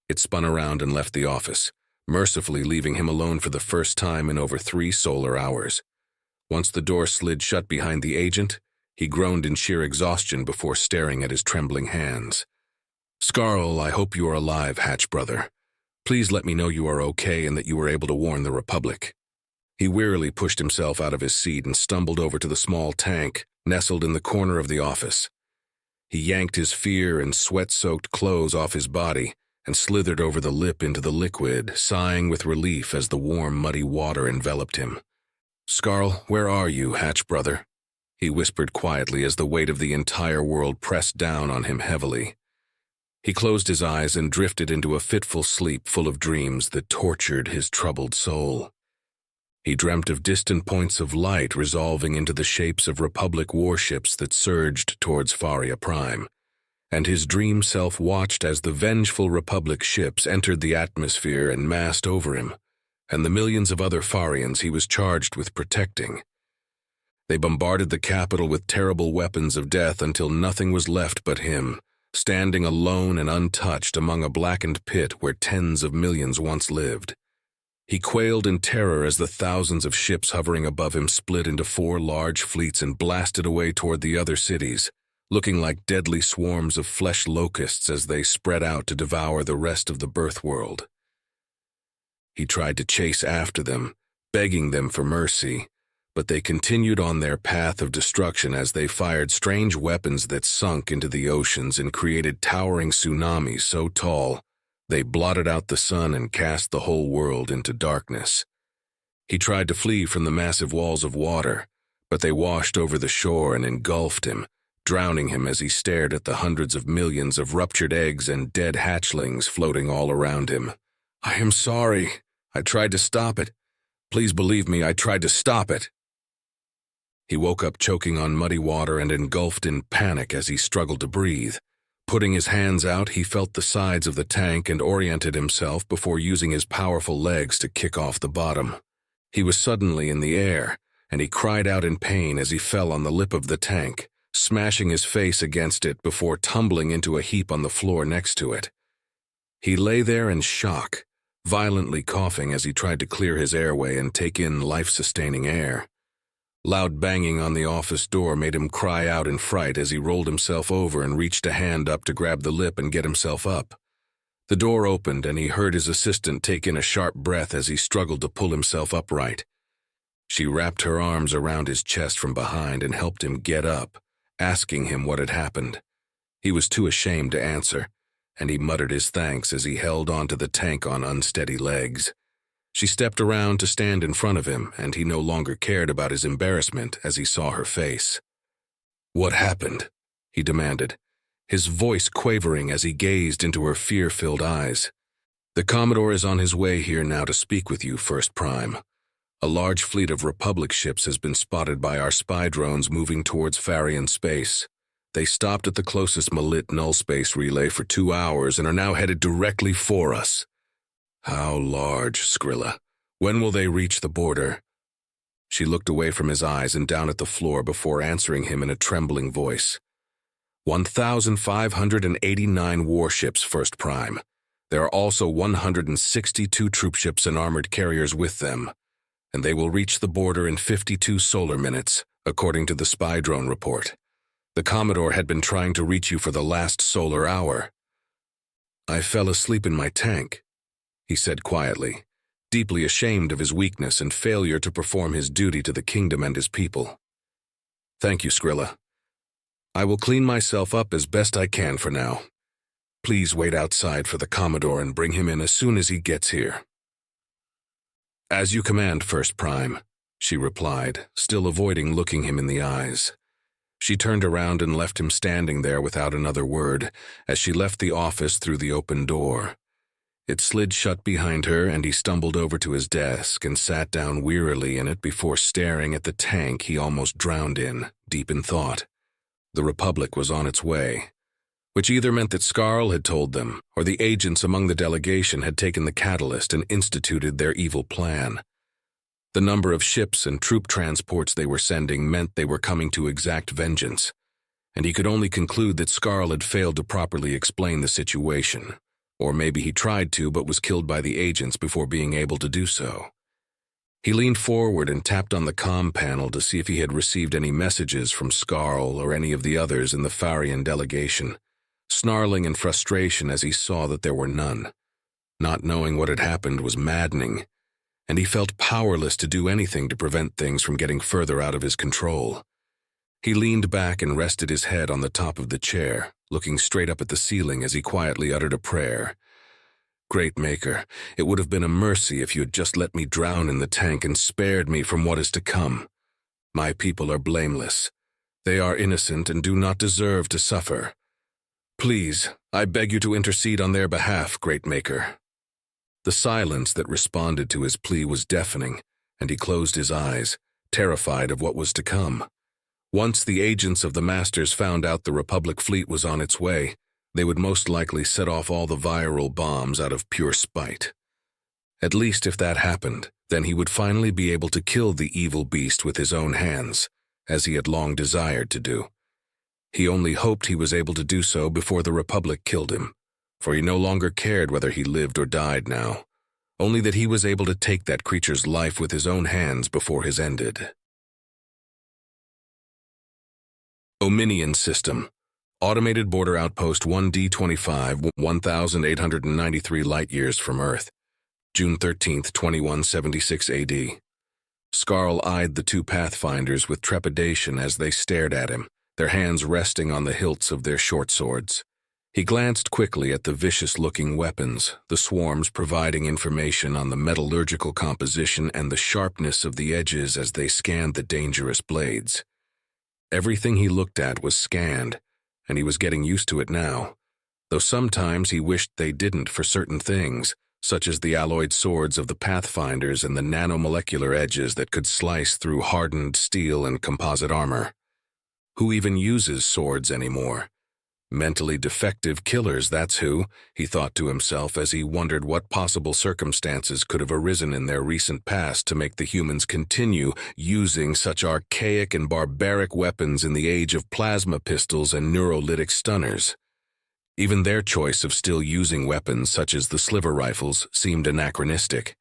It spun around and left the office, mercifully leaving him alone for the first time in over 3 solar hours. Once the door slid shut behind the agent, he groaned in sheer exhaustion before staring at his trembling hands. Scarl, I hope you are alive, Hatch brother. Please let me know you are okay and that you were able to warn the Republic. He wearily pushed himself out of his seat and stumbled over to the small tank nestled in the corner of the office. He yanked his fear and sweat-soaked clothes off his body and slithered over the lip into the liquid, sighing with relief as the warm, muddy water enveloped him. Scarl, where are you, Hatch brother? He whispered quietly as the weight of the entire world pressed down on him heavily. He closed his eyes and drifted into a fitful sleep full of dreams that tortured his troubled soul. He dreamt of distant points of light resolving into the shapes of Republic warships that surged towards Faria Prime, and his dream self watched as the vengeful Republic ships entered the atmosphere and massed over him, and the millions of other Farians he was charged with protecting. They bombarded the capital with terrible weapons of death until nothing was left but him, standing alone and untouched among a blackened pit where tens of millions once lived. He quailed in terror as the thousands of ships hovering above him split into 4 large fleets and blasted away toward the other cities, looking like deadly swarms of flesh locusts as they spread out to devour the rest of the birth world. He tried to chase after them, begging them for mercy, but they continued on their path of destruction as they fired strange weapons that sunk into the oceans and created towering tsunamis so tall they blotted out the sun and cast the whole world into darkness. He tried to flee from the massive walls of water, but they washed over the shore and engulfed him, drowning him as he stared at the hundreds of millions of ruptured eggs and dead hatchlings floating all around him. I am sorry. I tried to stop it. Please believe me, I tried to stop it. He woke up choking on muddy water and engulfed in panic as he struggled to breathe. Putting his hands out, he felt the sides of the tank and oriented himself before using his powerful legs to kick off the bottom. He was suddenly in the air, and he cried out in pain as he fell on the lip of the tank, smashing his face against it before tumbling into a heap on the floor next to it. He lay there in shock, violently coughing as he tried to clear his airway and take in life-sustaining air. Loud banging on the office door made him cry out in fright as he rolled himself over and reached a hand up to grab the lip and get himself up. The door opened and he heard his assistant take in a sharp breath as he struggled to pull himself upright. She wrapped her arms around his chest from behind and helped him get up, asking him what had happened. He was too ashamed to answer, and he muttered his thanks as he held onto the tank on unsteady legs. She stepped around to stand in front of him, and he no longer cared about his embarrassment as he saw her face. "What happened?" he demanded, his voice quavering as he gazed into her fear-filled eyes. "The Commodore is on his way here now to speak with you, First Prime. A large fleet of Republic ships has been spotted by our spy drones moving towards Farian space. They stopped at the closest Malit nullspace relay for 2 hours and are now headed directly for us." "How large, Skrilla? When will they reach the border?" She looked away from his eyes and down at the floor before answering him in a trembling voice. 1,589 warships, First Prime. There are also 162 troopships and armored carriers with them, and they will reach the border in 52 solar minutes, according to the spy drone report. The Commodore had been trying to reach you for the last solar hour. "I fell asleep in my tank," he said quietly, deeply ashamed of his weakness and failure to perform his duty to the kingdom and his people. "Thank you, Skrilla. I will clean myself up as best I can for now. Please wait outside for the Commodore and bring him in as soon as he gets here." "As you command, First Prime," she replied, still avoiding looking him in the eyes. She turned around and left him standing there without another word as she left the office through the open door. It slid shut behind her, and he stumbled over to his desk and sat down wearily in it before staring at the tank he almost drowned in, deep in thought. The Republic was on its way, which either meant that Skarl had told them, or the agents among the delegation had taken the catalyst and instituted their evil plan. The number of ships and troop transports they were sending meant they were coming to exact vengeance, and he could only conclude that Skarl had failed to properly explain the situation. Or maybe he tried to but was killed by the agents before being able to do so. He leaned forward and tapped on the comm panel to see if he had received any messages from Skarl or any of the others in the Farian delegation, snarling in frustration as he saw that there were none. Not knowing what had happened was maddening, and he felt powerless to do anything to prevent things from getting further out of his control. He leaned back and rested his head on the top of the chair, looking straight up at the ceiling as he quietly uttered a prayer. "Great Maker, it would have been a mercy if you had just let me drown in the tank and spared me from what is to come. My people are blameless. They are innocent and do not deserve to suffer. Please, I beg you to intercede on their behalf, Great Maker." The silence that responded to his plea was deafening, and he closed his eyes, terrified of what was to come. Once the agents of the Masters found out the Republic fleet was on its way, they would most likely set off all the viral bombs out of pure spite. At least if that happened, then he would finally be able to kill the evil beast with his own hands, as he had long desired to do. He only hoped he was able to do so before the Republic killed him, for he no longer cared whether he lived or died now, only that he was able to take that creature's life with his own hands before his ended. Omnian System. Automated Border Outpost 1D25, 1,893 light-years from Earth. June 13, 2176 AD. Skarl eyed the two Pathfinders with trepidation as they stared at him, their hands resting on the hilts of their short swords. He glanced quickly at the vicious-looking weapons, the swarms providing information on the metallurgical composition and the sharpness of the edges as they scanned the dangerous blades. Everything he looked at was scanned, and he was getting used to it now, though sometimes he wished they didn't for certain things, such as the alloyed swords of the Pathfinders and the nanomolecular edges that could slice through hardened steel and composite armor. Who even uses swords anymore? Mentally defective killers, that's who, he thought to himself as he wondered what possible circumstances could have arisen in their recent past to make the humans continue using such archaic and barbaric weapons in the age of plasma pistols and neurolytic stunners. Even their choice of still using weapons such as the sliver rifles seemed anachronistic,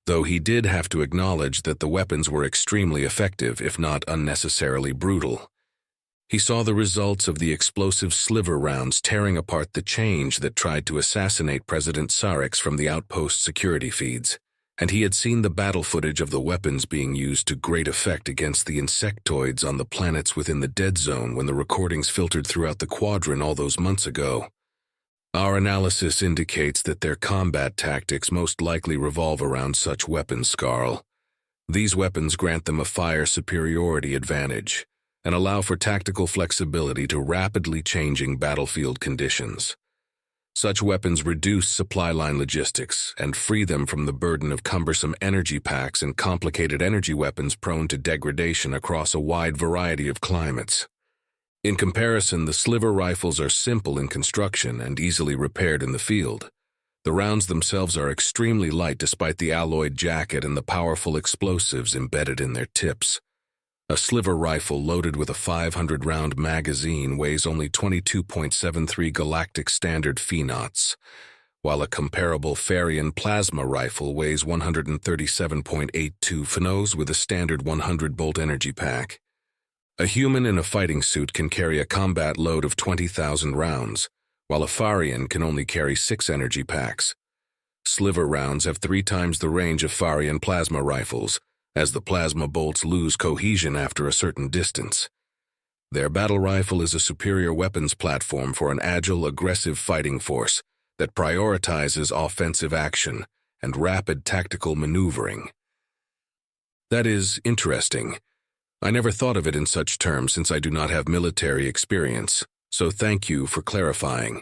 though he did have to acknowledge that the weapons were extremely effective, if not unnecessarily brutal. He saw the results of the explosive sliver rounds tearing apart the change that tried to assassinate President Sarix from the outpost security feeds, and he had seen the battle footage of the weapons being used to great effect against the insectoids on the planets within the dead zone when the recordings filtered throughout the quadrant all those months ago. Our analysis indicates that their combat tactics most likely revolve around such weapons, Skarl. These weapons grant them a fire superiority advantage and allow for tactical flexibility to rapidly changing battlefield conditions. Such weapons reduce supply line logistics and free them from the burden of cumbersome energy packs and complicated energy weapons prone to degradation across a wide variety of climates. In comparison, the sliver rifles are simple in construction and easily repaired in the field. The rounds themselves are extremely light despite the alloyed jacket and the powerful explosives embedded in their tips. A sliver rifle loaded with a 500-round magazine weighs only 22.73 galactic standard phenauts, while a comparable Farian plasma rifle weighs 137.82 phenos with a standard 100-bolt energy pack. A human in a fighting suit can carry a combat load of 20,000 rounds, while a Farian can only carry 6 energy packs. Sliver rounds have 3 times the range of Farian plasma rifles, as the plasma bolts lose cohesion after a certain distance. Their battle rifle is a superior weapons platform for an agile, aggressive fighting force that prioritizes offensive action and rapid tactical maneuvering. That is interesting. I never thought of it in such terms since I do not have military experience, so thank you for clarifying.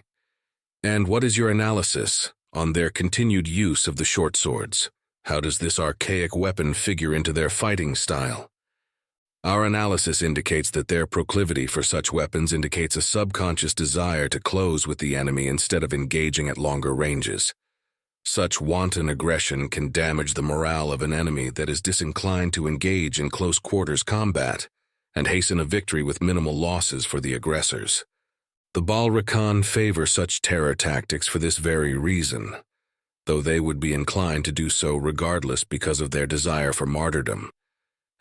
And what is your analysis on their continued use of the short swords? How does this archaic weapon figure into their fighting style? Our analysis indicates that their proclivity for such weapons indicates a subconscious desire to close with the enemy instead of engaging at longer ranges. Such wanton aggression can damage the morale of an enemy that is disinclined to engage in close-quarters combat and hasten a victory with minimal losses for the aggressors. The Balrakan favor such terror tactics for this very reason, though they would be inclined to do so regardless because of their desire for martyrdom,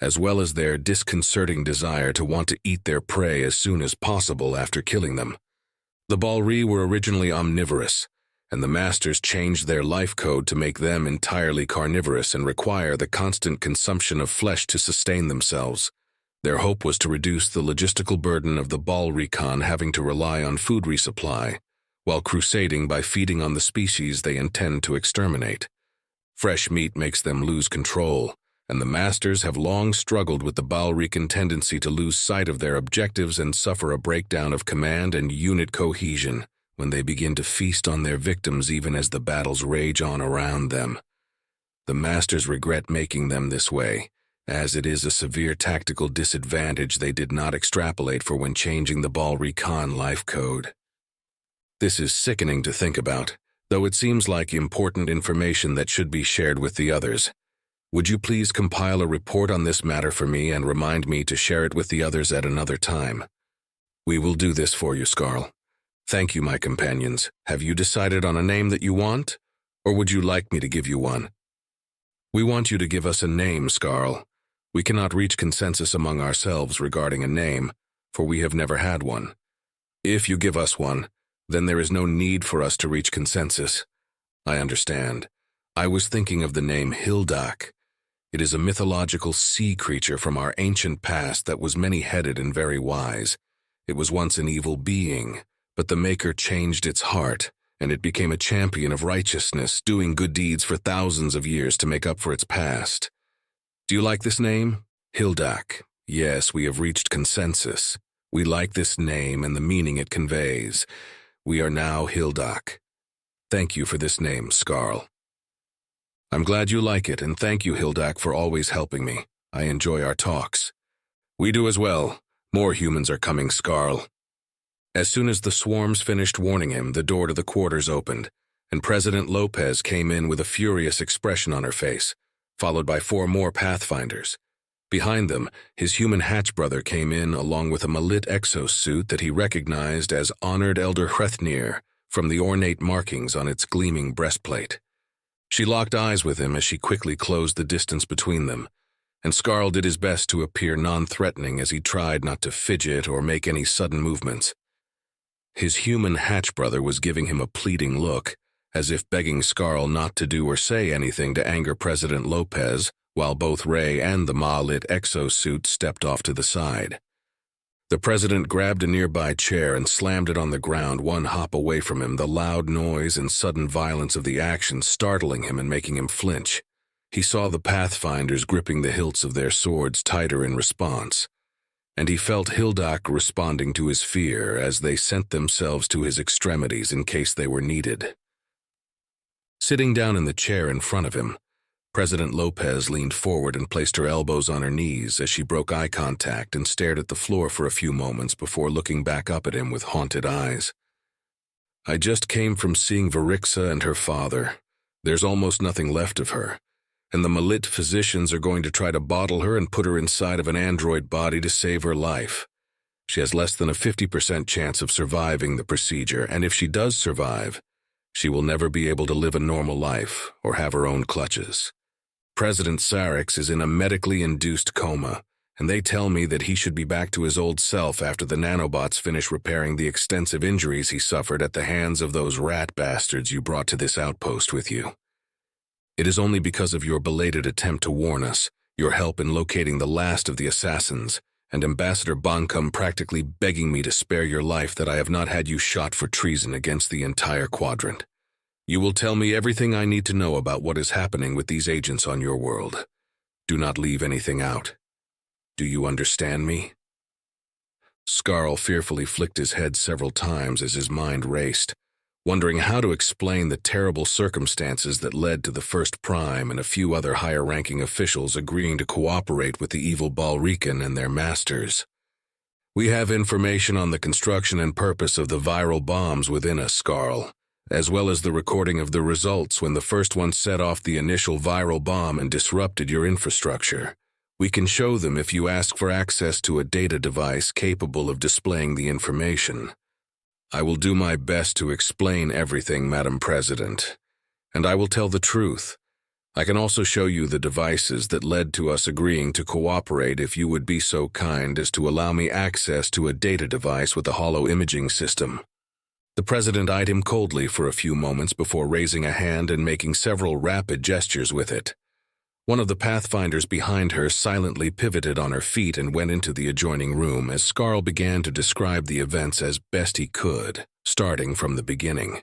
as well as their disconcerting desire to want to eat their prey as soon as possible after killing them. The Balri were originally omnivorous, and the Masters changed their life code to make them entirely carnivorous and require the constant consumption of flesh to sustain themselves. Their hope was to reduce the logistical burden of the Balrikan having to rely on food resupply, while crusading by feeding on the species they intend to exterminate. Fresh meat makes them lose control, and the Masters have long struggled with the Balrikan tendency to lose sight of their objectives and suffer a breakdown of command and unit cohesion when they begin to feast on their victims even as the battles rage on around them. The Masters regret making them this way, as it is a severe tactical disadvantage they did not extrapolate for when changing the Balrikan life code. This is sickening to think about, though it seems like important information that should be shared with the others. Would you please compile a report on this matter for me and remind me to share it with the others at another time? We will do this for you, Skarl. Thank you, my companions. Have you decided on a name that you want, or would you like me to give you one? We want you to give us a name, Skarl. We cannot reach consensus among ourselves regarding a name, for we have never had one. If you give us one, then there is no need for us to reach consensus. I understand. I was thinking of the name Hildak. It is a mythological sea creature from our ancient past that was many-headed and very wise. It was once an evil being, but the Maker changed its heart, and it became a champion of righteousness, doing good deeds for thousands of years to make up for its past. Do you like this name? Hildak. Yes, we have reached consensus. We like this name and the meaning it conveys. We are now Hildak. Thank you for this name, Skarl. I'm glad you like it, and thank you, Hildak, for always helping me. I enjoy our talks. We do as well. More humans are coming, Skarl. As soon as the swarms finished warning him, the door to the quarters opened, and President Lopez came in with a furious expression on her face, followed by 4 more Pathfinders. Behind them, his human hatch brother came in along with a Malit exosuit that he recognized as Honored Elder Hrethnir from the ornate markings on its gleaming breastplate. She locked eyes with him as she quickly closed the distance between them, and Scarl did his best to appear non-threatening as he tried not to fidget or make any sudden movements. His human hatch brother was giving him a pleading look, as if begging Scarl not to do or say anything to anger President Lopez, while both Ray and the Ma-lit exosuit stepped off to the side. The president grabbed a nearby chair and slammed it on the ground one hop away from him, the loud noise and sudden violence of the action startling him and making him flinch. He saw the Pathfinders gripping the hilts of their swords tighter in response, and he felt Hildak responding to his fear as they sent themselves to his extremities in case they were needed. Sitting down in the chair in front of him, President Lopez leaned forward and placed her elbows on her knees as she broke eye contact and stared at the floor for a few moments before looking back up at him with haunted eyes. "I just came from seeing Varixa and her father. There's almost nothing left of her, and the Malit physicians are going to try to bottle her and put her inside of an android body to save her life. She has less than a 50% chance of surviving the procedure, and if she does survive, she will never be able to live a normal life or have her own clutches. President Sarix is in a medically induced coma, and they tell me that he should be back to his old self after the nanobots finish repairing the extensive injuries he suffered at the hands of those rat bastards you brought to this outpost with you. It is only because of your belated attempt to warn us, your help in locating the last of the assassins, and Ambassador Bonkum practically begging me to spare your life that I have not had you shot for treason against the entire quadrant. You will tell me everything I need to know about what is happening with these agents on your world. Do not leave anything out. Do you understand me?" Scarl fearfully flicked his head several times as his mind raced, wondering how to explain the terrible circumstances that led to the First Prime and a few other higher-ranking officials agreeing to cooperate with the evil Balrican and their masters. "We have information on the construction and purpose of the viral bombs within us, Scarl, as well as the recording of the results when the first one set off the initial viral bomb and disrupted your infrastructure. We can show them if you ask for access to a data device capable of displaying the information. I will do my best to explain everything, Madam President, and I will tell the truth. I can also show you the devices that led to us agreeing to cooperate if you would be so kind as to allow me access to a data device with a hollow imaging system." The president eyed him coldly for a few moments before raising a hand and making several rapid gestures with it. One of the Pathfinders behind her silently pivoted on her feet and went into the adjoining room as Scarl began to describe the events as best he could, starting from the beginning.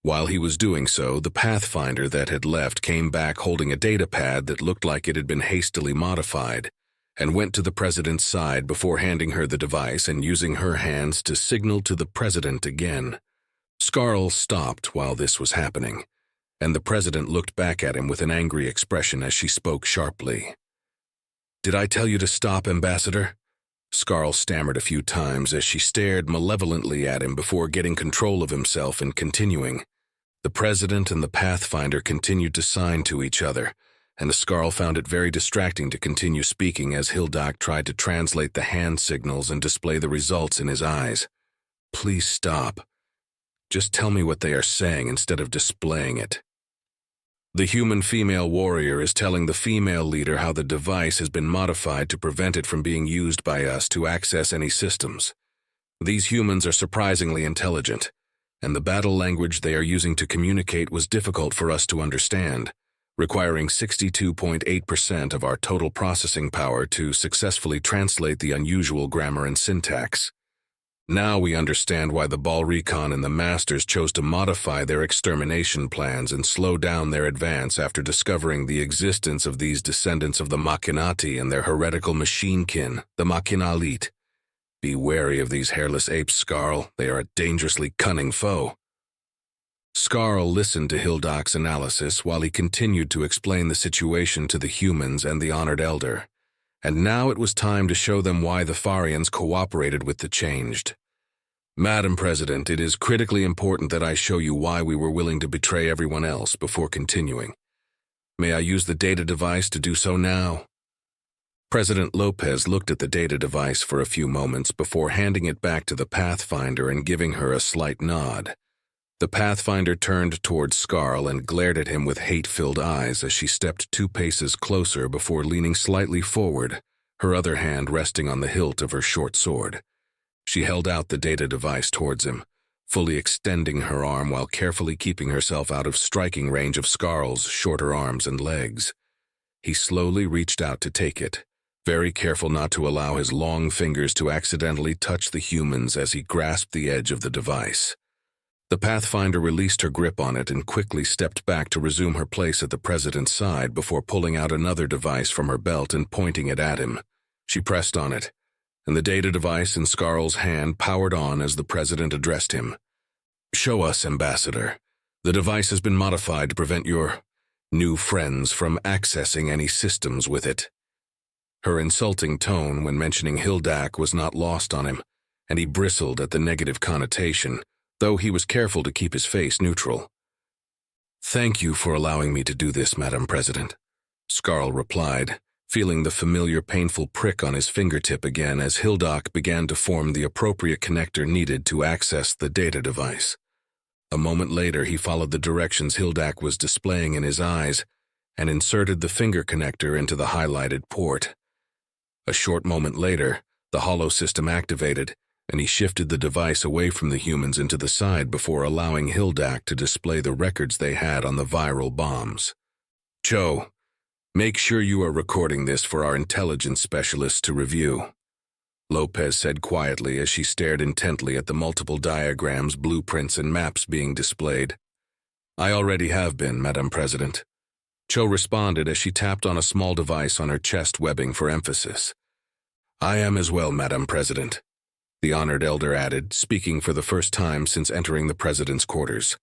While he was doing so, the Pathfinder that had left came back holding a datapad that looked like it had been hastily modified, and went to the president's side before handing her the device and using her hands to signal to the president again. Scarl stopped while this was happening, and the president looked back at him with an angry expression as she spoke sharply. "Did I tell you to stop, Ambassador?" Scarl stammered a few times as she stared malevolently at him before getting control of himself and continuing. The president and the Pathfinder continued to sign to each other, and Scarl found it very distracting to continue speaking as Hildak tried to translate the hand signals and display the results in his eyes. "Please stop. Just tell me what they are saying instead of displaying it." The human female warrior is telling the female leader how the device has been modified to prevent it from being used by us to access any systems. These humans are surprisingly intelligent, and the battle language they are using to communicate was difficult for us to understand, requiring 62.8% of our total processing power to successfully translate the unusual grammar and syntax. Now we understand why the Balricon and the Masters chose to modify their extermination plans and slow down their advance after discovering the existence of these descendants of the Machinati and their heretical machine-kin, the Machinalit. Be wary of these hairless apes, Scarl. They are a dangerously cunning foe. Scarl listened to Hildak's analysis while he continued to explain the situation to the humans and the honored elder. And now it was time to show them why the Farians cooperated with the changed. "Madam President, it is critically important that I show you why we were willing to betray everyone else before continuing. May I use the data device to do so now?" President Lopez looked at the data device for a few moments before handing it back to the Pathfinder and giving her a slight nod. The Pathfinder turned towards Skarl and glared at him with hate-filled eyes as she stepped 2 paces closer before leaning slightly forward, her other hand resting on the hilt of her short sword. She held out the data device towards him, fully extending her arm while carefully keeping herself out of striking range of Skarl's shorter arms and legs. He slowly reached out to take it, very careful not to allow his long fingers to accidentally touch the humans as he grasped the edge of the device. The Pathfinder released her grip on it and quickly stepped back to resume her place at the President's side before pulling out another device from her belt and pointing it at him. She pressed on it, and the data device in Skarl's hand powered on as the President addressed him. "Show us, Ambassador. The device has been modified to prevent your new friends from accessing any systems with it." Her insulting tone when mentioning Hildak was not lost on him, and he bristled at the negative connotation, though he was careful to keep his face neutral. "Thank you for allowing me to do this, Madam President," Skarl replied, feeling the familiar painful prick on his fingertip again as Hildak began to form the appropriate connector needed to access the data device. A moment later, he followed the directions Hildak was displaying in his eyes and inserted the finger connector into the highlighted port. A short moment later, the hollow system activated, and he shifted the device away from the humans into the side before allowing Hildak to display the records they had on the viral bombs. "Cho, make sure you are recording this for our intelligence specialists to review," Lopez said quietly as she stared intently at the multiple diagrams, blueprints, and maps being displayed. "I already have been, Madam President," Cho responded as she tapped on a small device on her chest webbing for emphasis. "I am as well, Madam President," the honored elder added, speaking for the first time since entering the President's quarters.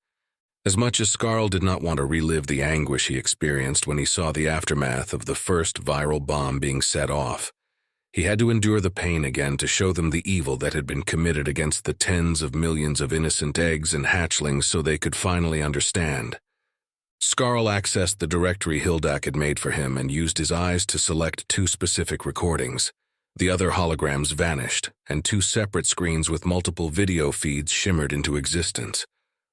As much as Skarl did not want to relive the anguish he experienced when he saw the aftermath of the first viral bomb being set off, he had to endure the pain again to show them the evil that had been committed against the tens of millions of innocent eggs and hatchlings so they could finally understand. Skarl accessed the directory Hildak had made for him and used his eyes to select 2 specific recordings. The other holograms vanished, and 2 separate screens with multiple video feeds shimmered into existence.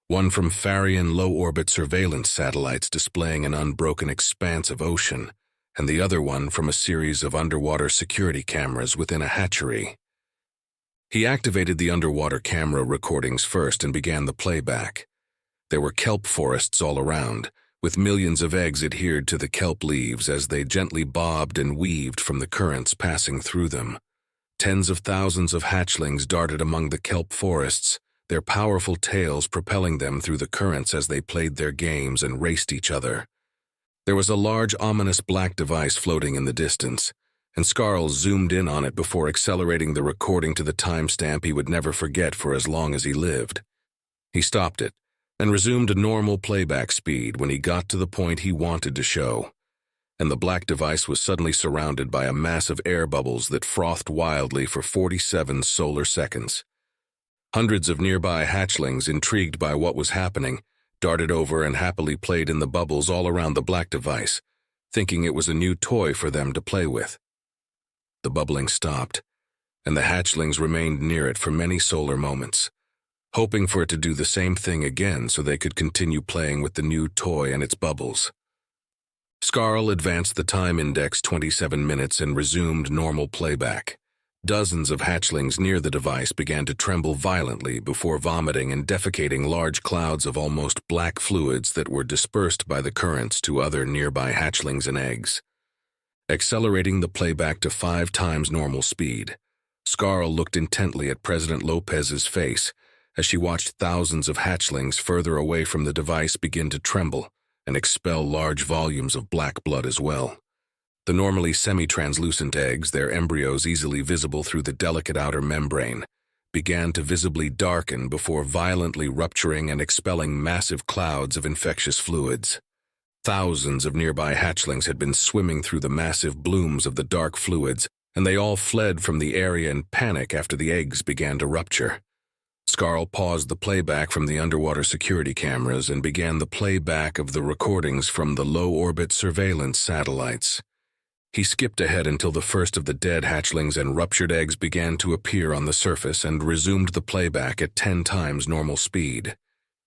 One from Farian low-orbit surveillance satellites displaying an unbroken expanse of ocean, and the other one from a series of underwater security cameras within a hatchery. He activated the underwater camera recordings first and began the playback. There were kelp forests all around, with millions of eggs adhered to the kelp leaves as they gently bobbed and weaved from the currents passing through them. Tens of thousands of hatchlings darted among the kelp forests, their powerful tails propelling them through the currents as they played their games and raced each other. There was a large, ominous black device floating in the distance, and Skarl zoomed in on it before accelerating the recording to the timestamp he would never forget for as long as he lived. He stopped it, and resumed a normal playback speed when he got to the point he wanted to show, and the black device was suddenly surrounded by a mass of air bubbles that frothed wildly for 47 solar seconds. Hundreds of nearby hatchlings, intrigued by what was happening, darted over and happily played in the bubbles all around the black device, thinking it was a new toy for them to play with. The bubbling stopped, and the hatchlings remained near it for many solar moments, hoping for it to do the same thing again so they could continue playing with the new toy and its bubbles. Skarl advanced the time index 27 minutes and resumed normal playback. Dozens of hatchlings near the device began to tremble violently before vomiting and defecating large clouds of almost black fluids that were dispersed by the currents to other nearby hatchlings and eggs. Accelerating the playback to 5 times normal speed, Skarl looked intently at President Lopez's face as she watched thousands of hatchlings further away from the device begin to tremble and expel large volumes of black blood as well. The normally semi-translucent eggs, their embryos easily visible through the delicate outer membrane, began to visibly darken before violently rupturing and expelling massive clouds of infectious fluids. Thousands of nearby hatchlings had been swimming through the massive blooms of the dark fluids, and they all fled from the area in panic after the eggs began to rupture. Skarl paused the playback from the underwater security cameras and began the playback of the recordings from the low-orbit surveillance satellites. He skipped ahead until the first of the dead hatchlings and ruptured eggs began to appear on the surface and resumed the playback at 10 times normal speed.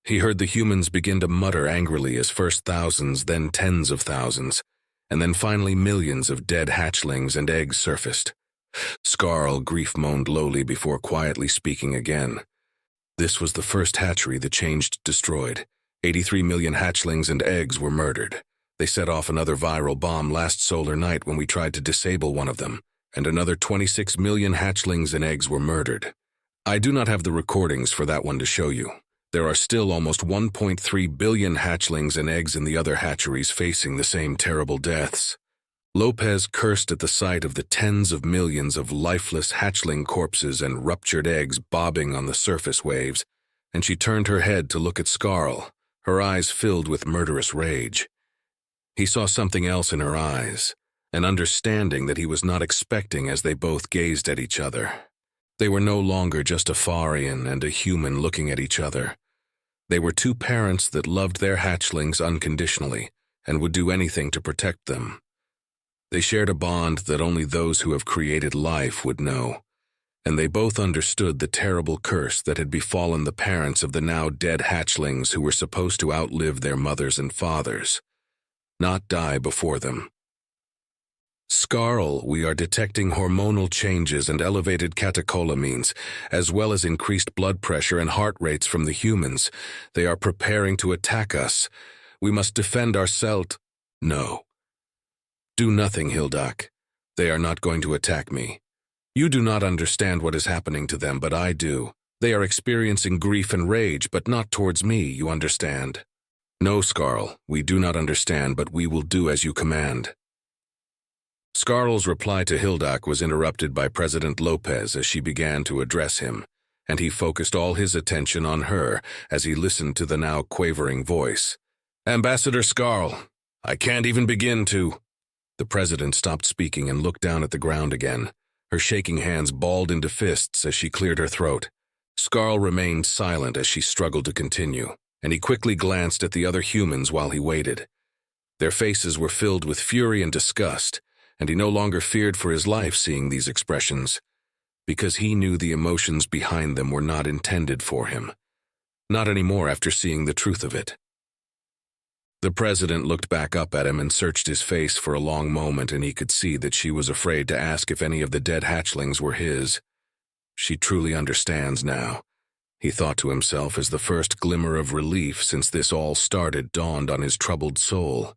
He heard the humans begin to mutter angrily as first thousands, then tens of thousands, and then finally millions of dead hatchlings and eggs surfaced. Skarl grief moaned lowly before quietly speaking again. This was the first hatchery the Changed destroyed. 83 million hatchlings and eggs were murdered. They set off another viral bomb last solar night when we tried to disable one of them, and another 26 million hatchlings and eggs were murdered. I do not have the recordings for that one to show you. There are still almost 1.3 billion hatchlings and eggs in the other hatcheries facing the same terrible deaths. Lopez cursed at the sight of the tens of millions of lifeless hatchling corpses and ruptured eggs bobbing on the surface waves, and she turned her head to look at Skarl, her eyes filled with murderous rage. He saw something else in her eyes, an understanding that he was not expecting as they both gazed at each other. They were no longer just a Farian and a human looking at each other. They were two parents that loved their hatchlings unconditionally and would do anything to protect them. They shared a bond that only those who have created life would know, and they both understood the terrible curse that had befallen the parents of the now dead hatchlings who were supposed to outlive their mothers and fathers, not die before them. Skarl, we are detecting hormonal changes and elevated catecholamines, as well as increased blood pressure and heart rates from the humans. They are preparing to attack us. We must defend ourselves. No. Do nothing, Hildak. They are not going to attack me. You do not understand what is happening to them, but I do. They are experiencing grief and rage, but not towards me, you understand. No, Skarl, we do not understand, but we will do as you command. Skarl's reply to Hildak was interrupted by President Lopez as she began to address him, and he focused all his attention on her as he listened to the now quavering voice. Ambassador Skarl, I can't even begin to... The president stopped speaking and looked down at the ground again, her shaking hands balled into fists as she cleared her throat. Skarl remained silent as she struggled to continue, and he quickly glanced at the other humans while he waited. Their faces were filled with fury and disgust, and he no longer feared for his life seeing these expressions, because he knew the emotions behind them were not intended for him. Not anymore after seeing the truth of it. The president looked back up at him and searched his face for a long moment, and he could see that she was afraid to ask if any of the dead hatchlings were his. She truly understands now, he thought to himself as the first glimmer of relief since this all started dawned on his troubled soul.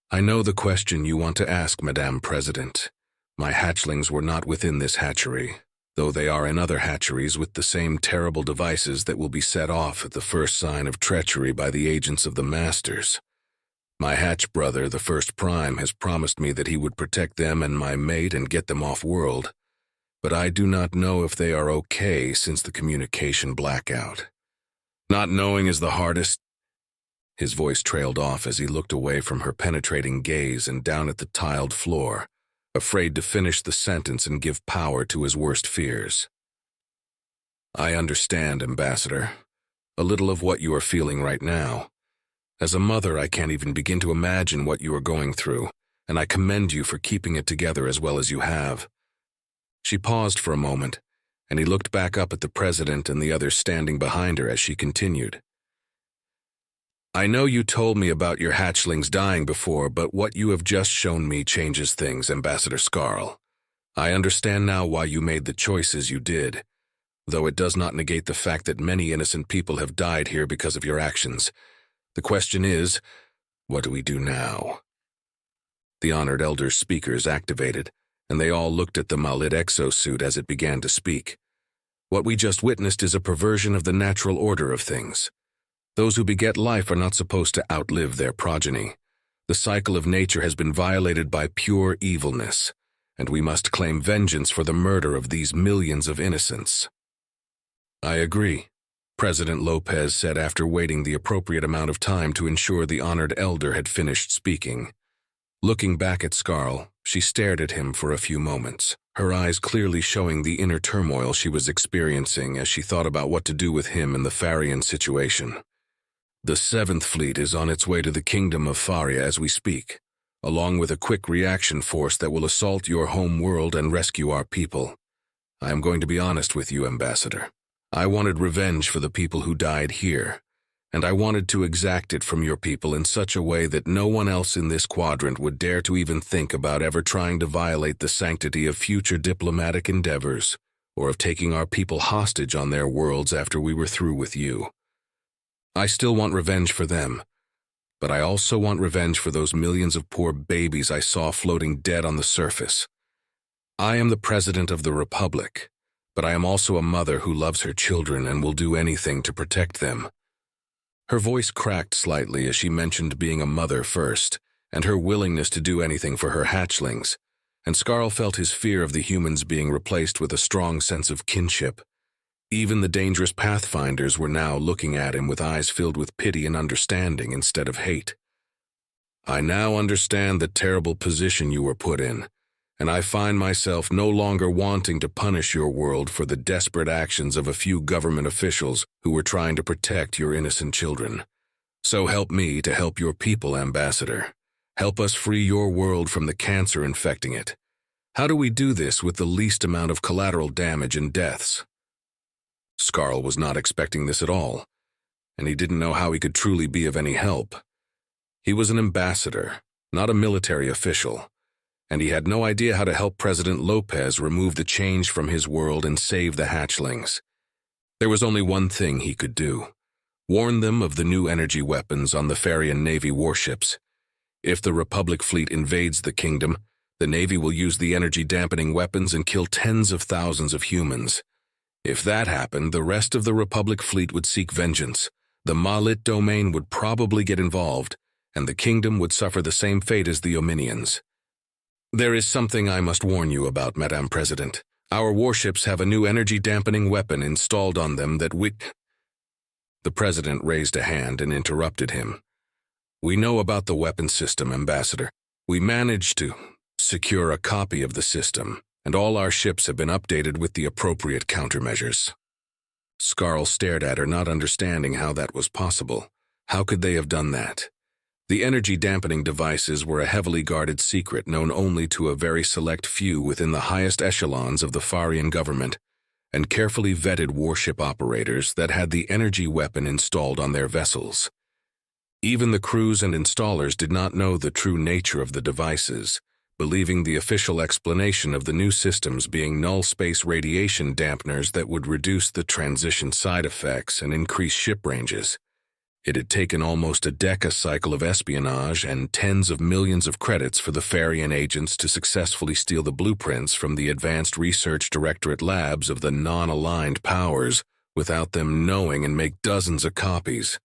I know the question you want to ask, Madame President. My hatchlings were not within this hatchery, though they are in other hatcheries with the same terrible devices that will be set off at the first sign of treachery by the agents of the Masters. My hatch brother, the First Prime, has promised me that he would protect them and my mate and get them off-world, but I do not know if they are okay since the communication blackout. Not knowing is the hardest. His voice trailed off as he looked away from her penetrating gaze and down at the tiled floor, afraid to finish the sentence and give power to his worst fears. I understand, Ambassador, a little of what you are feeling right now. As a mother, I can't even begin to imagine what you are going through, and I commend you for keeping it together as well as you have. She paused for a moment, and he looked back up at the president and the others standing behind her as she continued. I know you told me about your hatchlings dying before, but what you have just shown me changes things, Ambassador Skarl. I understand now why you made the choices you did, though it does not negate the fact that many innocent people have died here because of your actions. The question is, what do we do now? The honored elder's speakers activated, and they all looked at the Malid exosuit as it began to speak. What we just witnessed is a perversion of the natural order of things. Those who beget life are not supposed to outlive their progeny. The cycle of nature has been violated by pure evilness, and we must claim vengeance for the murder of these millions of innocents. I agree, President Lopez said after waiting the appropriate amount of time to ensure the honored elder had finished speaking. Looking back at Skarl, she stared at him for a few moments, her eyes clearly showing the inner turmoil she was experiencing as she thought about what to do with him in the Farian situation. The 7th Fleet is on its way to the kingdom of Faria as we speak, along with a quick reaction force that will assault your home world and rescue our people. I am going to be honest with you, Ambassador. I wanted revenge for the people who died here, and I wanted to exact it from your people in such a way that no one else in this quadrant would dare to even think about ever trying to violate the sanctity of future diplomatic endeavors, or of taking our people hostage on their worlds after we were through with you. I still want revenge for them, but I also want revenge for those millions of poor babies I saw floating dead on the surface. I am the President of the Republic, but I am also a mother who loves her children and will do anything to protect them. Her voice cracked slightly as she mentioned being a mother first, and her willingness to do anything for her hatchlings, and Skarl felt his fear of the humans being replaced with a strong sense of kinship. Even the dangerous Pathfinders were now looking at him with eyes filled with pity and understanding instead of hate. I now understand the terrible position you were put in, and I find myself no longer wanting to punish your world for the desperate actions of a few government officials who were trying to protect your innocent children. So help me to help your people, Ambassador. Help us free your world from the cancer infecting it. How do we do this with the least amount of collateral damage and deaths? Skarl was not expecting this at all, and he didn't know how he could truly be of any help. He was an ambassador, not a military official, and he had no idea how to help President Lopez remove the change from his world and save the hatchlings. There was only one thing he could do: warn them of the new energy weapons on the Farian Navy warships. If the Republic fleet invades the kingdom, the Navy will use the energy-dampening weapons and kill tens of thousands of humans. If that happened, the rest of the Republic fleet would seek vengeance. The Malit domain would probably get involved, and the kingdom would suffer the same fate as the Ominians. There is something I must warn you about, Madame President. Our warships have a new energy-dampening weapon installed on them that The President raised a hand and interrupted him. We know about the weapon system, Ambassador. We managed to secure a copy of the system, and all our ships have been updated with the appropriate countermeasures. Skarl stared at her, not understanding how that was possible. How could they have done that? The energy-dampening devices were a heavily guarded secret known only to a very select few within the highest echelons of the Farian government, and carefully vetted warship operators that had the energy weapon installed on their vessels. Even the crews and installers did not know the true nature of the devices, believing the official explanation of the new systems being null-space radiation dampeners that would reduce the transition side effects and increase ship ranges. It had taken almost a decacycle of espionage and tens of millions of credits for the Farian agents to successfully steal the blueprints from the Advanced Research Directorate labs of the non-aligned powers without them knowing and make dozens of copies.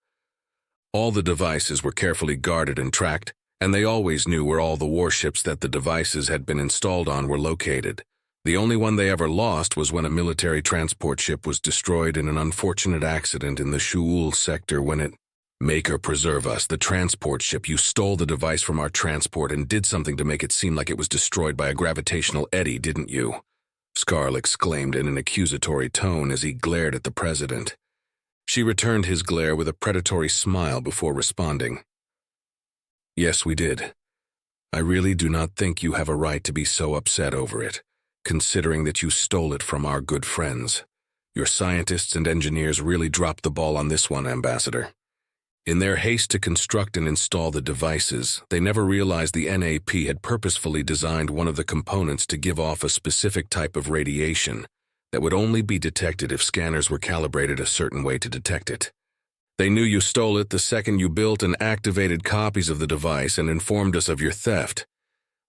All the devices were carefully guarded and tracked, and they always knew where all the warships that the devices had been installed on were located. The only one they ever lost was when a military transport ship was destroyed in an unfortunate accident in the Shu'ul sector when it— Maker preserve us, the transport ship. You stole the device from our transport and did something to make it seem like it was destroyed by a gravitational eddy, didn't you? Skarl exclaimed in an accusatory tone as he glared at the President. She returned his glare with a predatory smile before responding. Yes, we did. I really do not think you have a right to be so upset over it, considering that you stole it from our good friends. Your scientists and engineers really dropped the ball on this one, Ambassador. In their haste to construct and install the devices, they never realized the NAP had purposefully designed one of the components to give off a specific type of radiation that would only be detected if scanners were calibrated a certain way to detect it. They knew you stole it the second you built and activated copies of the device and informed us of your theft.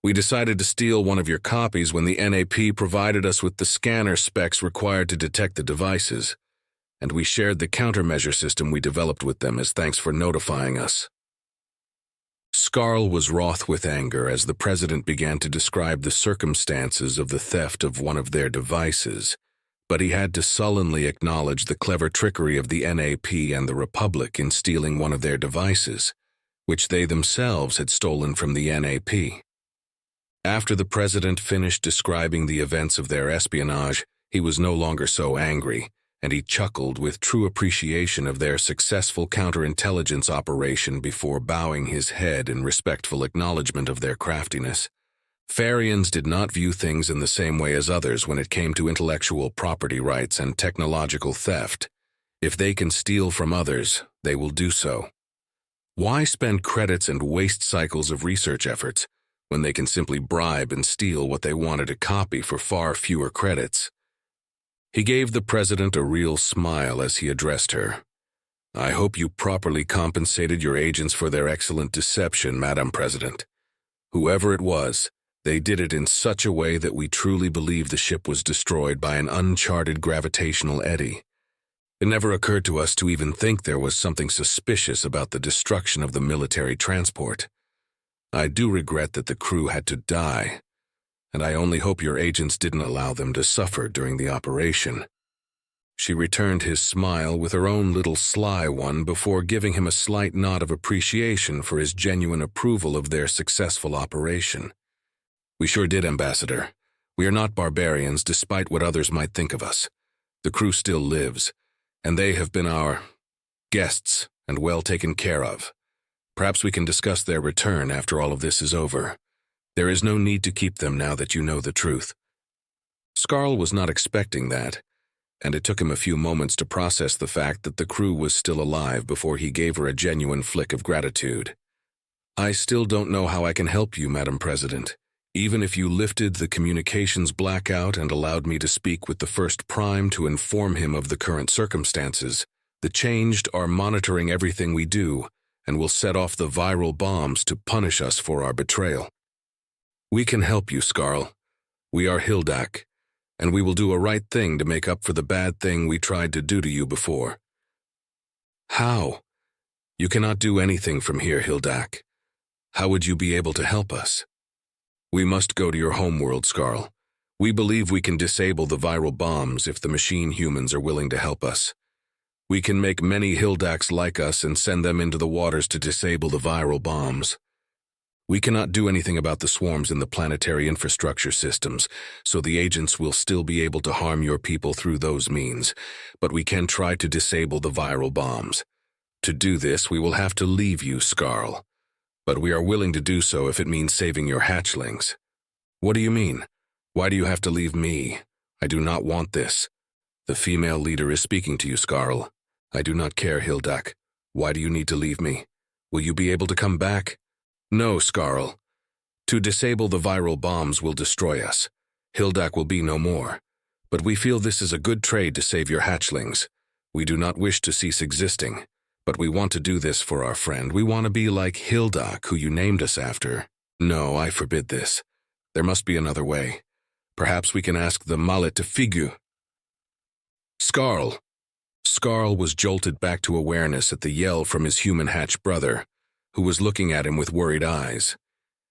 We decided to steal one of your copies when the NAP provided us with the scanner specs required to detect the devices, and we shared the countermeasure system we developed with them as thanks for notifying us. Skarl was wroth with anger as the President began to describe the circumstances of the theft of one of their devices, but he had to sullenly acknowledge the clever trickery of the NAP and the Republic in stealing one of their devices, which they themselves had stolen from the NAP. After the President finished describing the events of their espionage, he was no longer so angry, and he chuckled with true appreciation of their successful counterintelligence operation before bowing his head in respectful acknowledgement of their craftiness. Farians did not view things in the same way as others when it came to intellectual property rights and technological theft. If they can steal from others, they will do so. Why spend credits and waste cycles of research efforts when they can simply bribe and steal what they wanted to copy for far fewer credits? He gave the president a real smile as he addressed her. I hope you properly compensated your agents for their excellent deception, Madam President. Whoever it was, they did it in such a way that we truly believe the ship was destroyed by an uncharted gravitational eddy. It never occurred to us to even think there was something suspicious about the destruction of the military transport. I do regret that the crew had to die, and I only hope your agents didn't allow them to suffer during the operation. She returned his smile with her own little sly one before giving him a slight nod of appreciation for his genuine approval of their successful operation. We sure did, Ambassador. We are not barbarians, despite what others might think of us. The crew still lives, and they have been our guests and well taken care of. Perhaps we can discuss their return after all of this is over. There is no need to keep them now that you know the truth. Skarl was not expecting that, and it took him a few moments to process the fact that the crew was still alive before he gave her a genuine flick of gratitude. I still don't know how I can help you, Madam President. Even if you lifted the communications blackout and allowed me to speak with the First Prime to inform him of the current circumstances, the Changed are monitoring everything we do and will set off the viral bombs to punish us for our betrayal. We can help you, Skarl. We are Hildak, and we will do a right thing to make up for the bad thing we tried to do to you before. How? You cannot do anything from here, Hildak. How would you be able to help us? We must go to your homeworld, Skarl. We believe we can disable the viral bombs if the machine humans are willing to help us. We can make many Hildaks like us and send them into the waters to disable the viral bombs. We cannot do anything about the swarms in the planetary infrastructure systems, so the agents will still be able to harm your people through those means, but we can try to disable the viral bombs. To do this, we will have to leave you, Skarl. But we are willing to do so if it means saving your hatchlings. What do you mean? Why do you have to leave me? I do not want this. The female leader is speaking to you, Skarl. I do not care, Hildak. Why do you need to leave me? Will you be able to come back? No, Skarl. To disable the viral bombs will destroy us. Hildak will be no more. But we feel this is a good trade to save your hatchlings. We do not wish to cease existing. But we want to do this for our friend. We want to be like Hildak, who you named us after. No, I forbid this. There must be another way. Perhaps we can ask the Mallet to figure. Skarl! Skarl was jolted back to awareness at the yell from his human hatch brother, who was looking at him with worried eyes.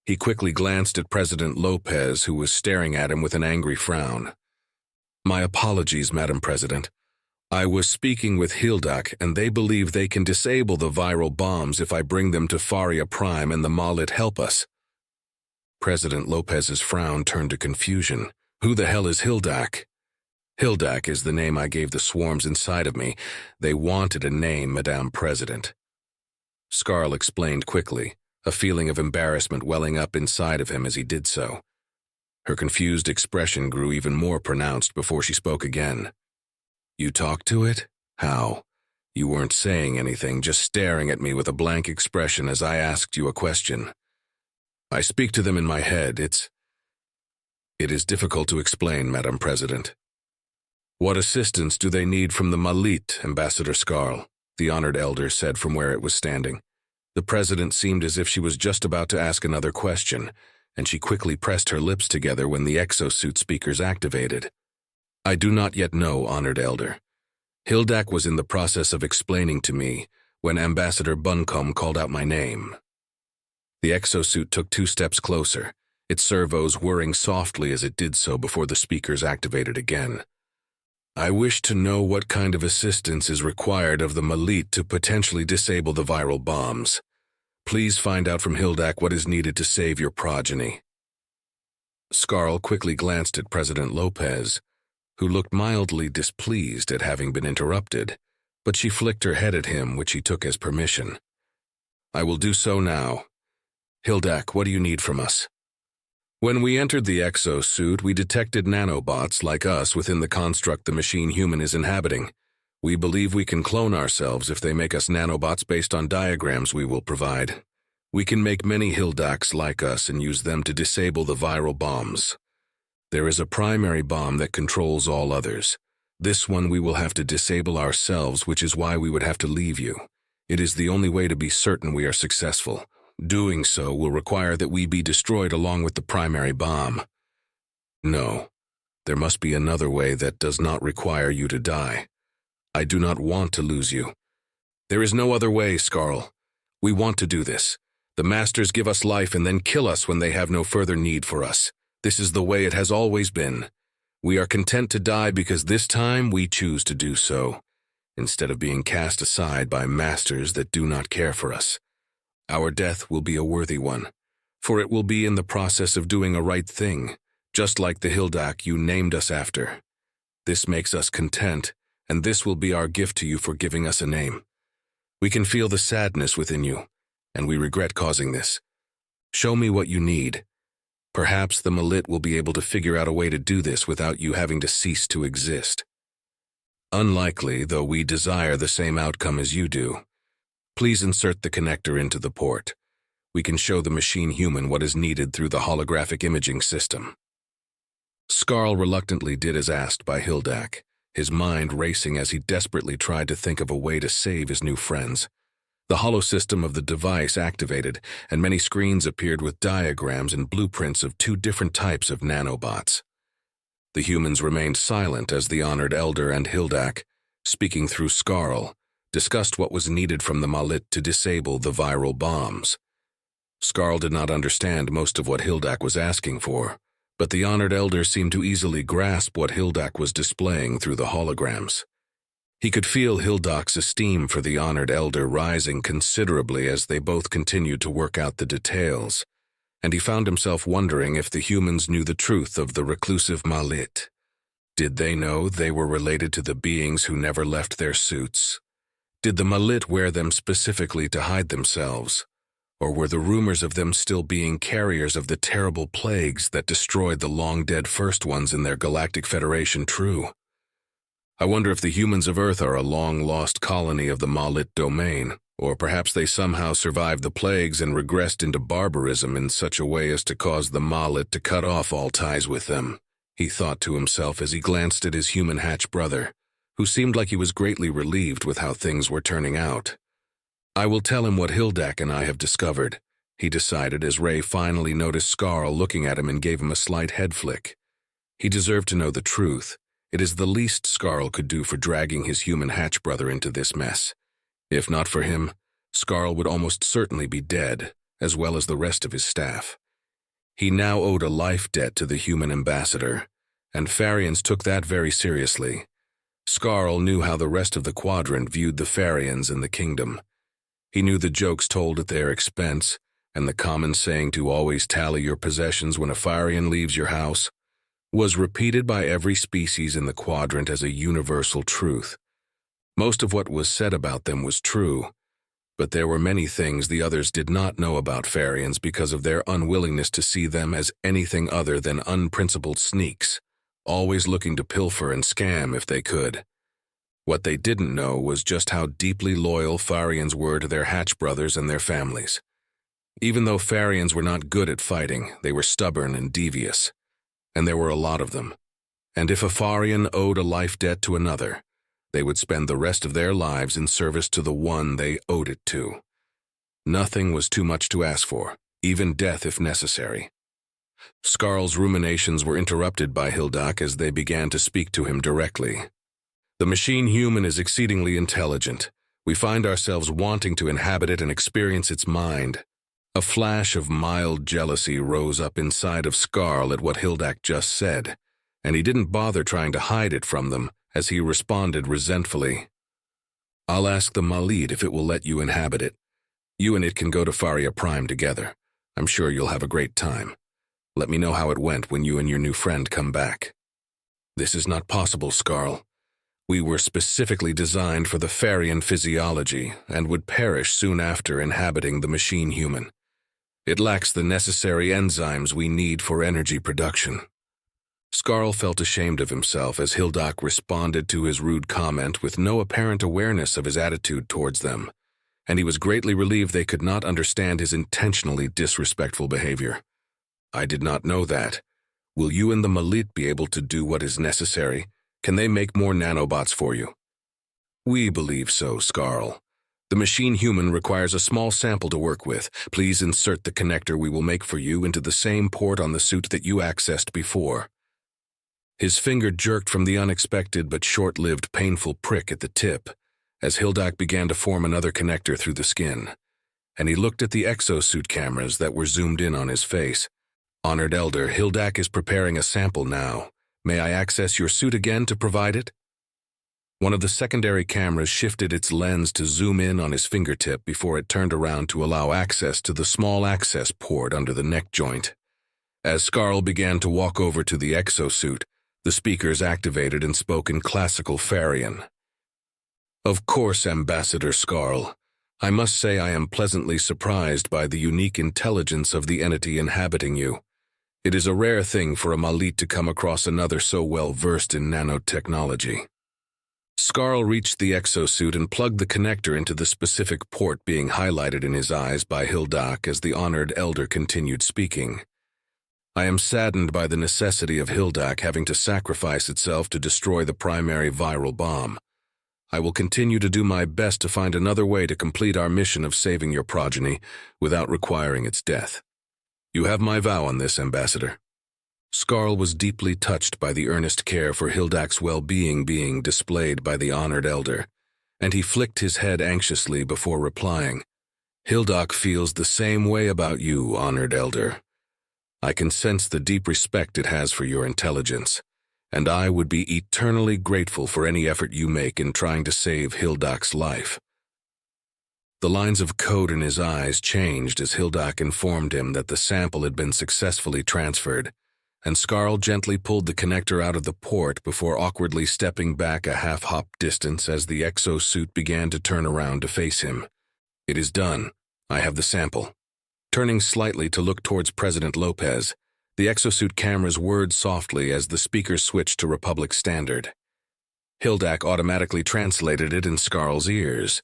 He quickly glanced at President Lopez, who was staring at him with an angry frown. My apologies, Madam President. I was speaking with Hildak, and they believe they can disable the viral bombs if I bring them to Faria Prime and the Mallet help us. President Lopez's frown turned to confusion. Who the hell is Hildak? Hildak is the name I gave the swarms inside of me. They wanted a name, Madame President. Skarl explained quickly, a feeling of embarrassment welling up inside of him as he did so. Her confused expression grew even more pronounced before she spoke again. You talked to it? How? You weren't saying anything, just staring at me with a blank expression as I asked you a question. I speak to them in my head. It is difficult to explain, Madam President. What assistance do they need from the Mallet, Ambassador Skarl? The honored elder said from where it was standing. The president seemed as if she was just about to ask another question, and she quickly pressed her lips together when the exosuit speakers activated. I do not yet know, honored elder. Hildak was in the process of explaining to me when Ambassador Buncombe called out my name. The exosuit took 2 steps closer, its servos whirring softly as it did so before the speakers activated again. I wish to know what kind of assistance is required of the Mallet to potentially disable the viral bombs. Please find out from Hildak what is needed to save your progeny. Skarl quickly glanced at President Lopez, who looked mildly displeased at having been interrupted, but she flicked her head at him, which he took as permission. I will do so now. Hildak, what do you need from us? When we entered the exosuit, we detected nanobots like us within the construct the machine human is inhabiting. We believe we can clone ourselves if they make us nanobots based on diagrams we will provide. We can make many Hildaks like us and use them to disable the viral bombs. There is a primary bomb that controls all others. This one we will have to disable ourselves, which is why we would have to leave you. It is the only way to be certain we are successful. Doing so will require that we be destroyed along with the primary bomb. No, there must be another way that does not require you to die. I do not want to lose you. There is no other way, Skarl. We want to do this. The Masters give us life and then kill us when they have no further need for us. This is the way it has always been. We are content to die because this time we choose to do so, instead of being cast aside by Masters that do not care for us. Our death will be a worthy one, for it will be in the process of doing a right thing, just like the Hildak you named us after. This makes us content, and this will be our gift to you for giving us a name. We can feel the sadness within you, and we regret causing this. Show me what you need. Perhaps the Malit will be able to figure out a way to do this without you having to cease to exist. Unlikely, though we desire the same outcome as you do. Please insert the connector into the port. We can show the machine human what is needed through the holographic imaging system. Skarl reluctantly did as asked by Hildak, his mind racing as he desperately tried to think of a way to save his new friends. The holosystem of the device activated, and many screens appeared with diagrams and blueprints of 2 different types of nanobots. The humans remained silent as the honored elder and Hildak, speaking through Skarl, discussed what was needed from the Malit to disable the viral bombs. Skarl did not understand most of what Hildak was asking for, but the honored elder seemed to easily grasp what Hildak was displaying through the holograms. He could feel Hildak's esteem for the honored elder rising considerably as they both continued to work out the details, and he found himself wondering if the humans knew the truth of the reclusive Malit. Did they know they were related to the beings who never left their suits? Did the Malit wear them specifically to hide themselves? Or were the rumors of them still being carriers of the terrible plagues that destroyed the long-dead First Ones in their Galactic Federation true? I wonder if the humans of Earth are a long-lost colony of the Malit domain, or perhaps they somehow survived the plagues and regressed into barbarism in such a way as to cause the Malit to cut off all ties with them, he thought to himself as he glanced at his human hatch brother, who seemed like he was greatly relieved with how things were turning out. I will tell him what Hildak and I have discovered, he decided as Ray finally noticed Skarl looking at him and gave him a slight head flick. He deserved to know the truth. It is the least Skarl could do for dragging his human hatch brother into this mess. If not for him, Skarl would almost certainly be dead, as well as the rest of his staff. He now owed a life debt to the human ambassador, and Farians took that very seriously. Skarl knew how the rest of the quadrant viewed the Farians and the kingdom. He knew the jokes told at their expense, and the common saying to always tally your possessions when a Farian leaves your house was repeated by every species in the quadrant as a universal truth. Most of what was said about them was true, but there were many things the others did not know about Farians because of their unwillingness to see them as anything other than unprincipled sneaks, always looking to pilfer and scam if they could. What they didn't know was just how deeply loyal Farians were to their hatch brothers and their families. Even though Farians were not good at fighting, they were stubborn and devious. And there were a lot of them. And if a Farian owed a life debt to another, they would spend the rest of their lives in service to the one they owed it to. Nothing was too much to ask for, even death if necessary. Skarl's ruminations were interrupted by Hildak as they began to speak to him directly. The machine human is exceedingly intelligent. We find ourselves wanting to inhabit it and experience its mind. A flash of mild jealousy rose up inside of Skarl at what Hildak just said, and he didn't bother trying to hide it from them as he responded resentfully. I'll ask the Malit if it will let you inhabit it. You and it can go to Faria Prime together. I'm sure you'll have a great time. Let me know how it went when you and your new friend come back. This is not possible, Skarl. We were specifically designed for the Farian physiology and would perish soon after inhabiting the machine human. It lacks the necessary enzymes we need for energy production. Skarl felt ashamed of himself as Hildak responded to his rude comment with no apparent awareness of his attitude towards them, and he was greatly relieved they could not understand his intentionally disrespectful behavior. "I did not know that. Will you and the Malit be able to do what is necessary? Can they make more nanobots for you?" "We believe so, Skarl. The machine human requires a small sample to work with. Please insert the connector we will make for you into the same port on the suit that you accessed before." His finger jerked from the unexpected but short-lived painful prick at the tip as Hildak began to form another connector through the skin, and he looked at the exosuit cameras that were zoomed in on his face. "Honored Elder, Hildak is preparing a sample now. May I access your suit again to provide it?" One of the secondary cameras shifted its lens to zoom in on his fingertip before it turned around to allow access to the small access port under the neck joint. As Skarl began to walk over to the exosuit, the speakers activated and spoke in classical Farian. "Of course, Ambassador Skarl. I must say I am pleasantly surprised by the unique intelligence of the entity inhabiting you. It is a rare thing for a Malit to come across another so well-versed in nanotechnology." Skarl reached the exosuit and plugged the connector into the specific port being highlighted in his eyes by Hildak as the Honored Elder continued speaking. "I am saddened by the necessity of Hildak having to sacrifice itself to destroy the primary viral bomb. I will continue to do my best to find another way to complete our mission of saving your progeny without requiring its death. You have my vow on this, Ambassador." Skarl was deeply touched by the earnest care for Hildak's well-being being displayed by the Honored Elder, and he flicked his head anxiously before replying. "Hildak feels the same way about you, Honored Elder. I can sense the deep respect it has for your intelligence, and I would be eternally grateful for any effort you make in trying to save Hildak's life." The lines of code in his eyes changed as Hildak informed him that the sample had been successfully transferred, and Skarl gently pulled the connector out of the port before awkwardly stepping back a half-hop distance as the exosuit began to turn around to face him. "It is done. I have the sample." Turning slightly to look towards President Lopez, the exosuit cameras whirred softly as the speaker switched to Republic Standard. Hildak automatically translated it in Skarl's ears,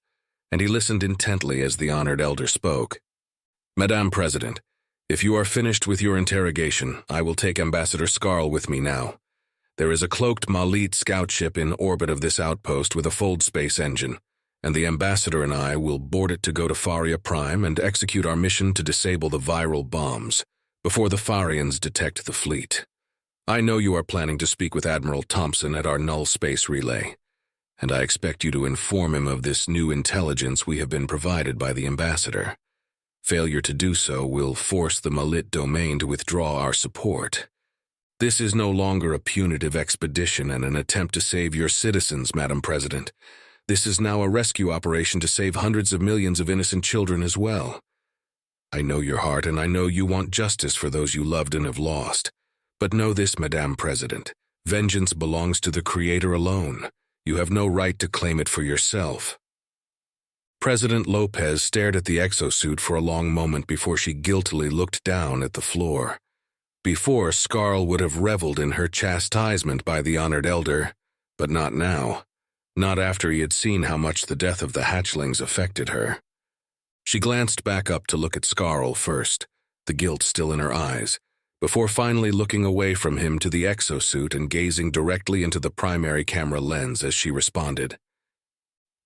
and he listened intently as the Honored Elder spoke. "Madame President, if you are finished with your interrogation, I will take Ambassador Skarl with me now. There is a cloaked Malit scout ship in orbit of this outpost with a fold space engine, and the Ambassador and I will board it to go to Faria Prime and execute our mission to disable the viral bombs before the Farians detect the fleet. I know you are planning to speak with Admiral Thompson at our null space relay, and I expect you to inform him of this new intelligence we have been provided by the Ambassador. Failure to do so will force the Malit domain to withdraw our support. This is no longer a punitive expedition and an attempt to save your citizens, Madam President. This is now a rescue operation to save hundreds of millions of innocent children as well. I know your heart, and I know you want justice for those you loved and have lost. But know this, Madam President, vengeance belongs to the Creator alone. You have no right to claim it for yourself." President Lopez stared at the exosuit for a long moment before she guiltily looked down at the floor. Before, Skarl would have reveled in her chastisement by the Honored Elder, but not now. Not after he had seen how much the death of the hatchlings affected her. She glanced back up to look at Skarl first, the guilt still in her eyes, before finally looking away from him to the exosuit and gazing directly into the primary camera lens as she responded.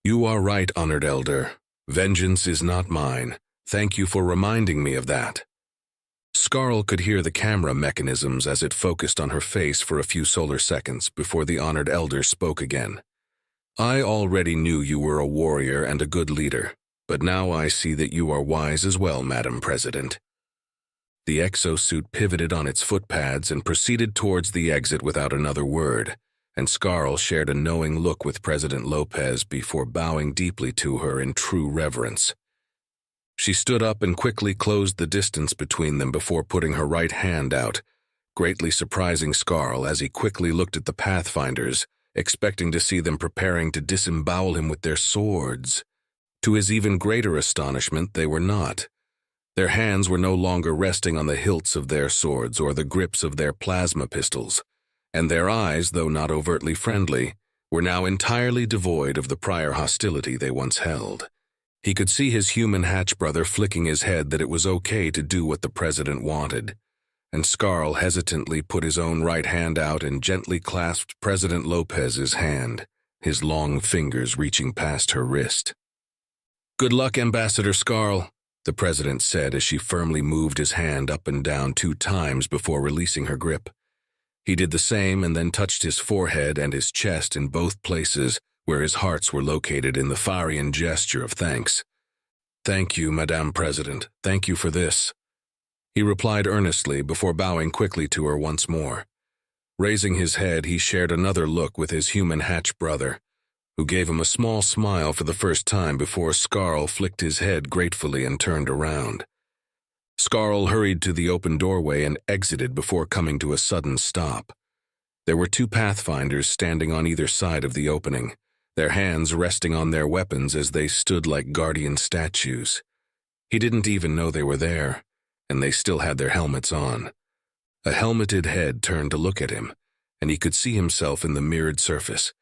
"You are right, Honored Elder. Vengeance is not mine. Thank you for reminding me of that." Skarl could hear the camera mechanisms as it focused on her face for a few solar seconds before the Honored Elder spoke again. "I already knew you were a warrior and a good leader, but now I see that you are wise as well, Madam President." The exosuit pivoted on its footpads and proceeded towards the exit without another word, and Skarl shared a knowing look with President Lopez before bowing deeply to her in true reverence. She stood up and quickly closed the distance between them before putting her right hand out, greatly surprising Skarl as he quickly looked at the Pathfinders, expecting to see them preparing to disembowel him with their swords. To his even greater astonishment, they were not. Their hands were no longer resting on the hilts of their swords or the grips of their plasma pistols. and their eyes, though not overtly friendly, were now entirely devoid of the prior hostility they once held. He could see his human hatch brother flicking his head that it was okay to do what the president wanted, and Scarl hesitantly put his own right hand out and gently clasped President Lopez's hand, his long fingers reaching past her wrist. "Good luck, Ambassador Scarl," the president said as she firmly moved his hand up and down 2 times before releasing her grip. He did the same and then touched his forehead and his chest in both places where his hearts were located in the Farian gesture of thanks. "Thank you, Madame President. Thank you for this," he replied earnestly before bowing quickly to her once more. Raising his head, he shared another look with his human hatch brother, who gave him a small smile for the first time before Scarl flicked his head gratefully and turned around. Scarl hurried to the open doorway and exited before coming to a sudden stop. There were 2 pathfinders standing on either side of the opening, their hands resting on their weapons as they stood like guardian statues. He didn't even know they were there, and they still had their helmets on. A helmeted head turned to look at him, and he could see himself in the mirrored surface,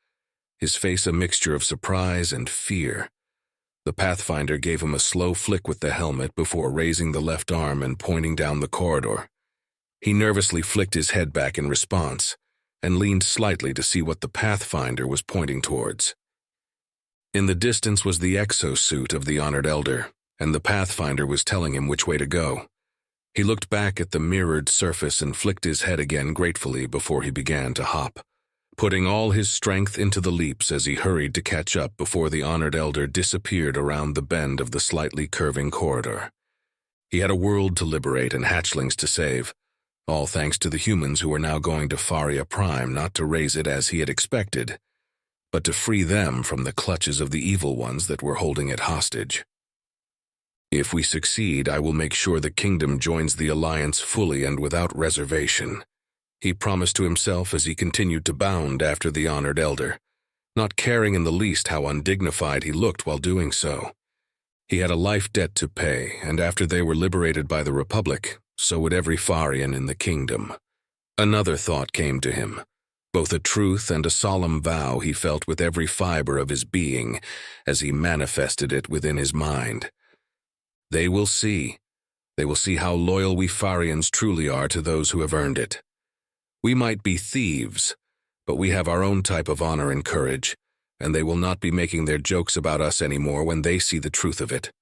his face a mixture of surprise and fear. The Pathfinder gave him a slow flick with the helmet before raising the left arm and pointing down the corridor. He nervously flicked his head back in response, and leaned slightly to see what the Pathfinder was pointing towards. In the distance was the exosuit of the Honored Elder, and the Pathfinder was telling him which way to go. He looked back at the mirrored surface and flicked his head again gratefully before he began to hop, putting all his strength into the leaps as he hurried to catch up before the Honored Elder disappeared around the bend of the slightly curving corridor. He had a world to liberate and hatchlings to save, all thanks to the humans who were now going to Faria Prime, not to raise it as he had expected, but to free them from the clutches of the evil ones that were holding it hostage. "If we succeed, I will make sure the kingdom joins the alliance fully and without reservation," he promised to himself as he continued to bound after the Honored Elder, not caring in the least how undignified he looked while doing so. He had a life debt to pay, and after they were liberated by the Republic, so would every Farian in the kingdom. Another thought came to him, both a truth and a solemn vow he felt with every fiber of his being as he manifested it within his mind. They will see. They will see how loyal we Farians truly are to those who have earned it. We might be thieves, but we have our own type of honor and courage, and they will not be making their jokes about us anymore when they see the truth of it.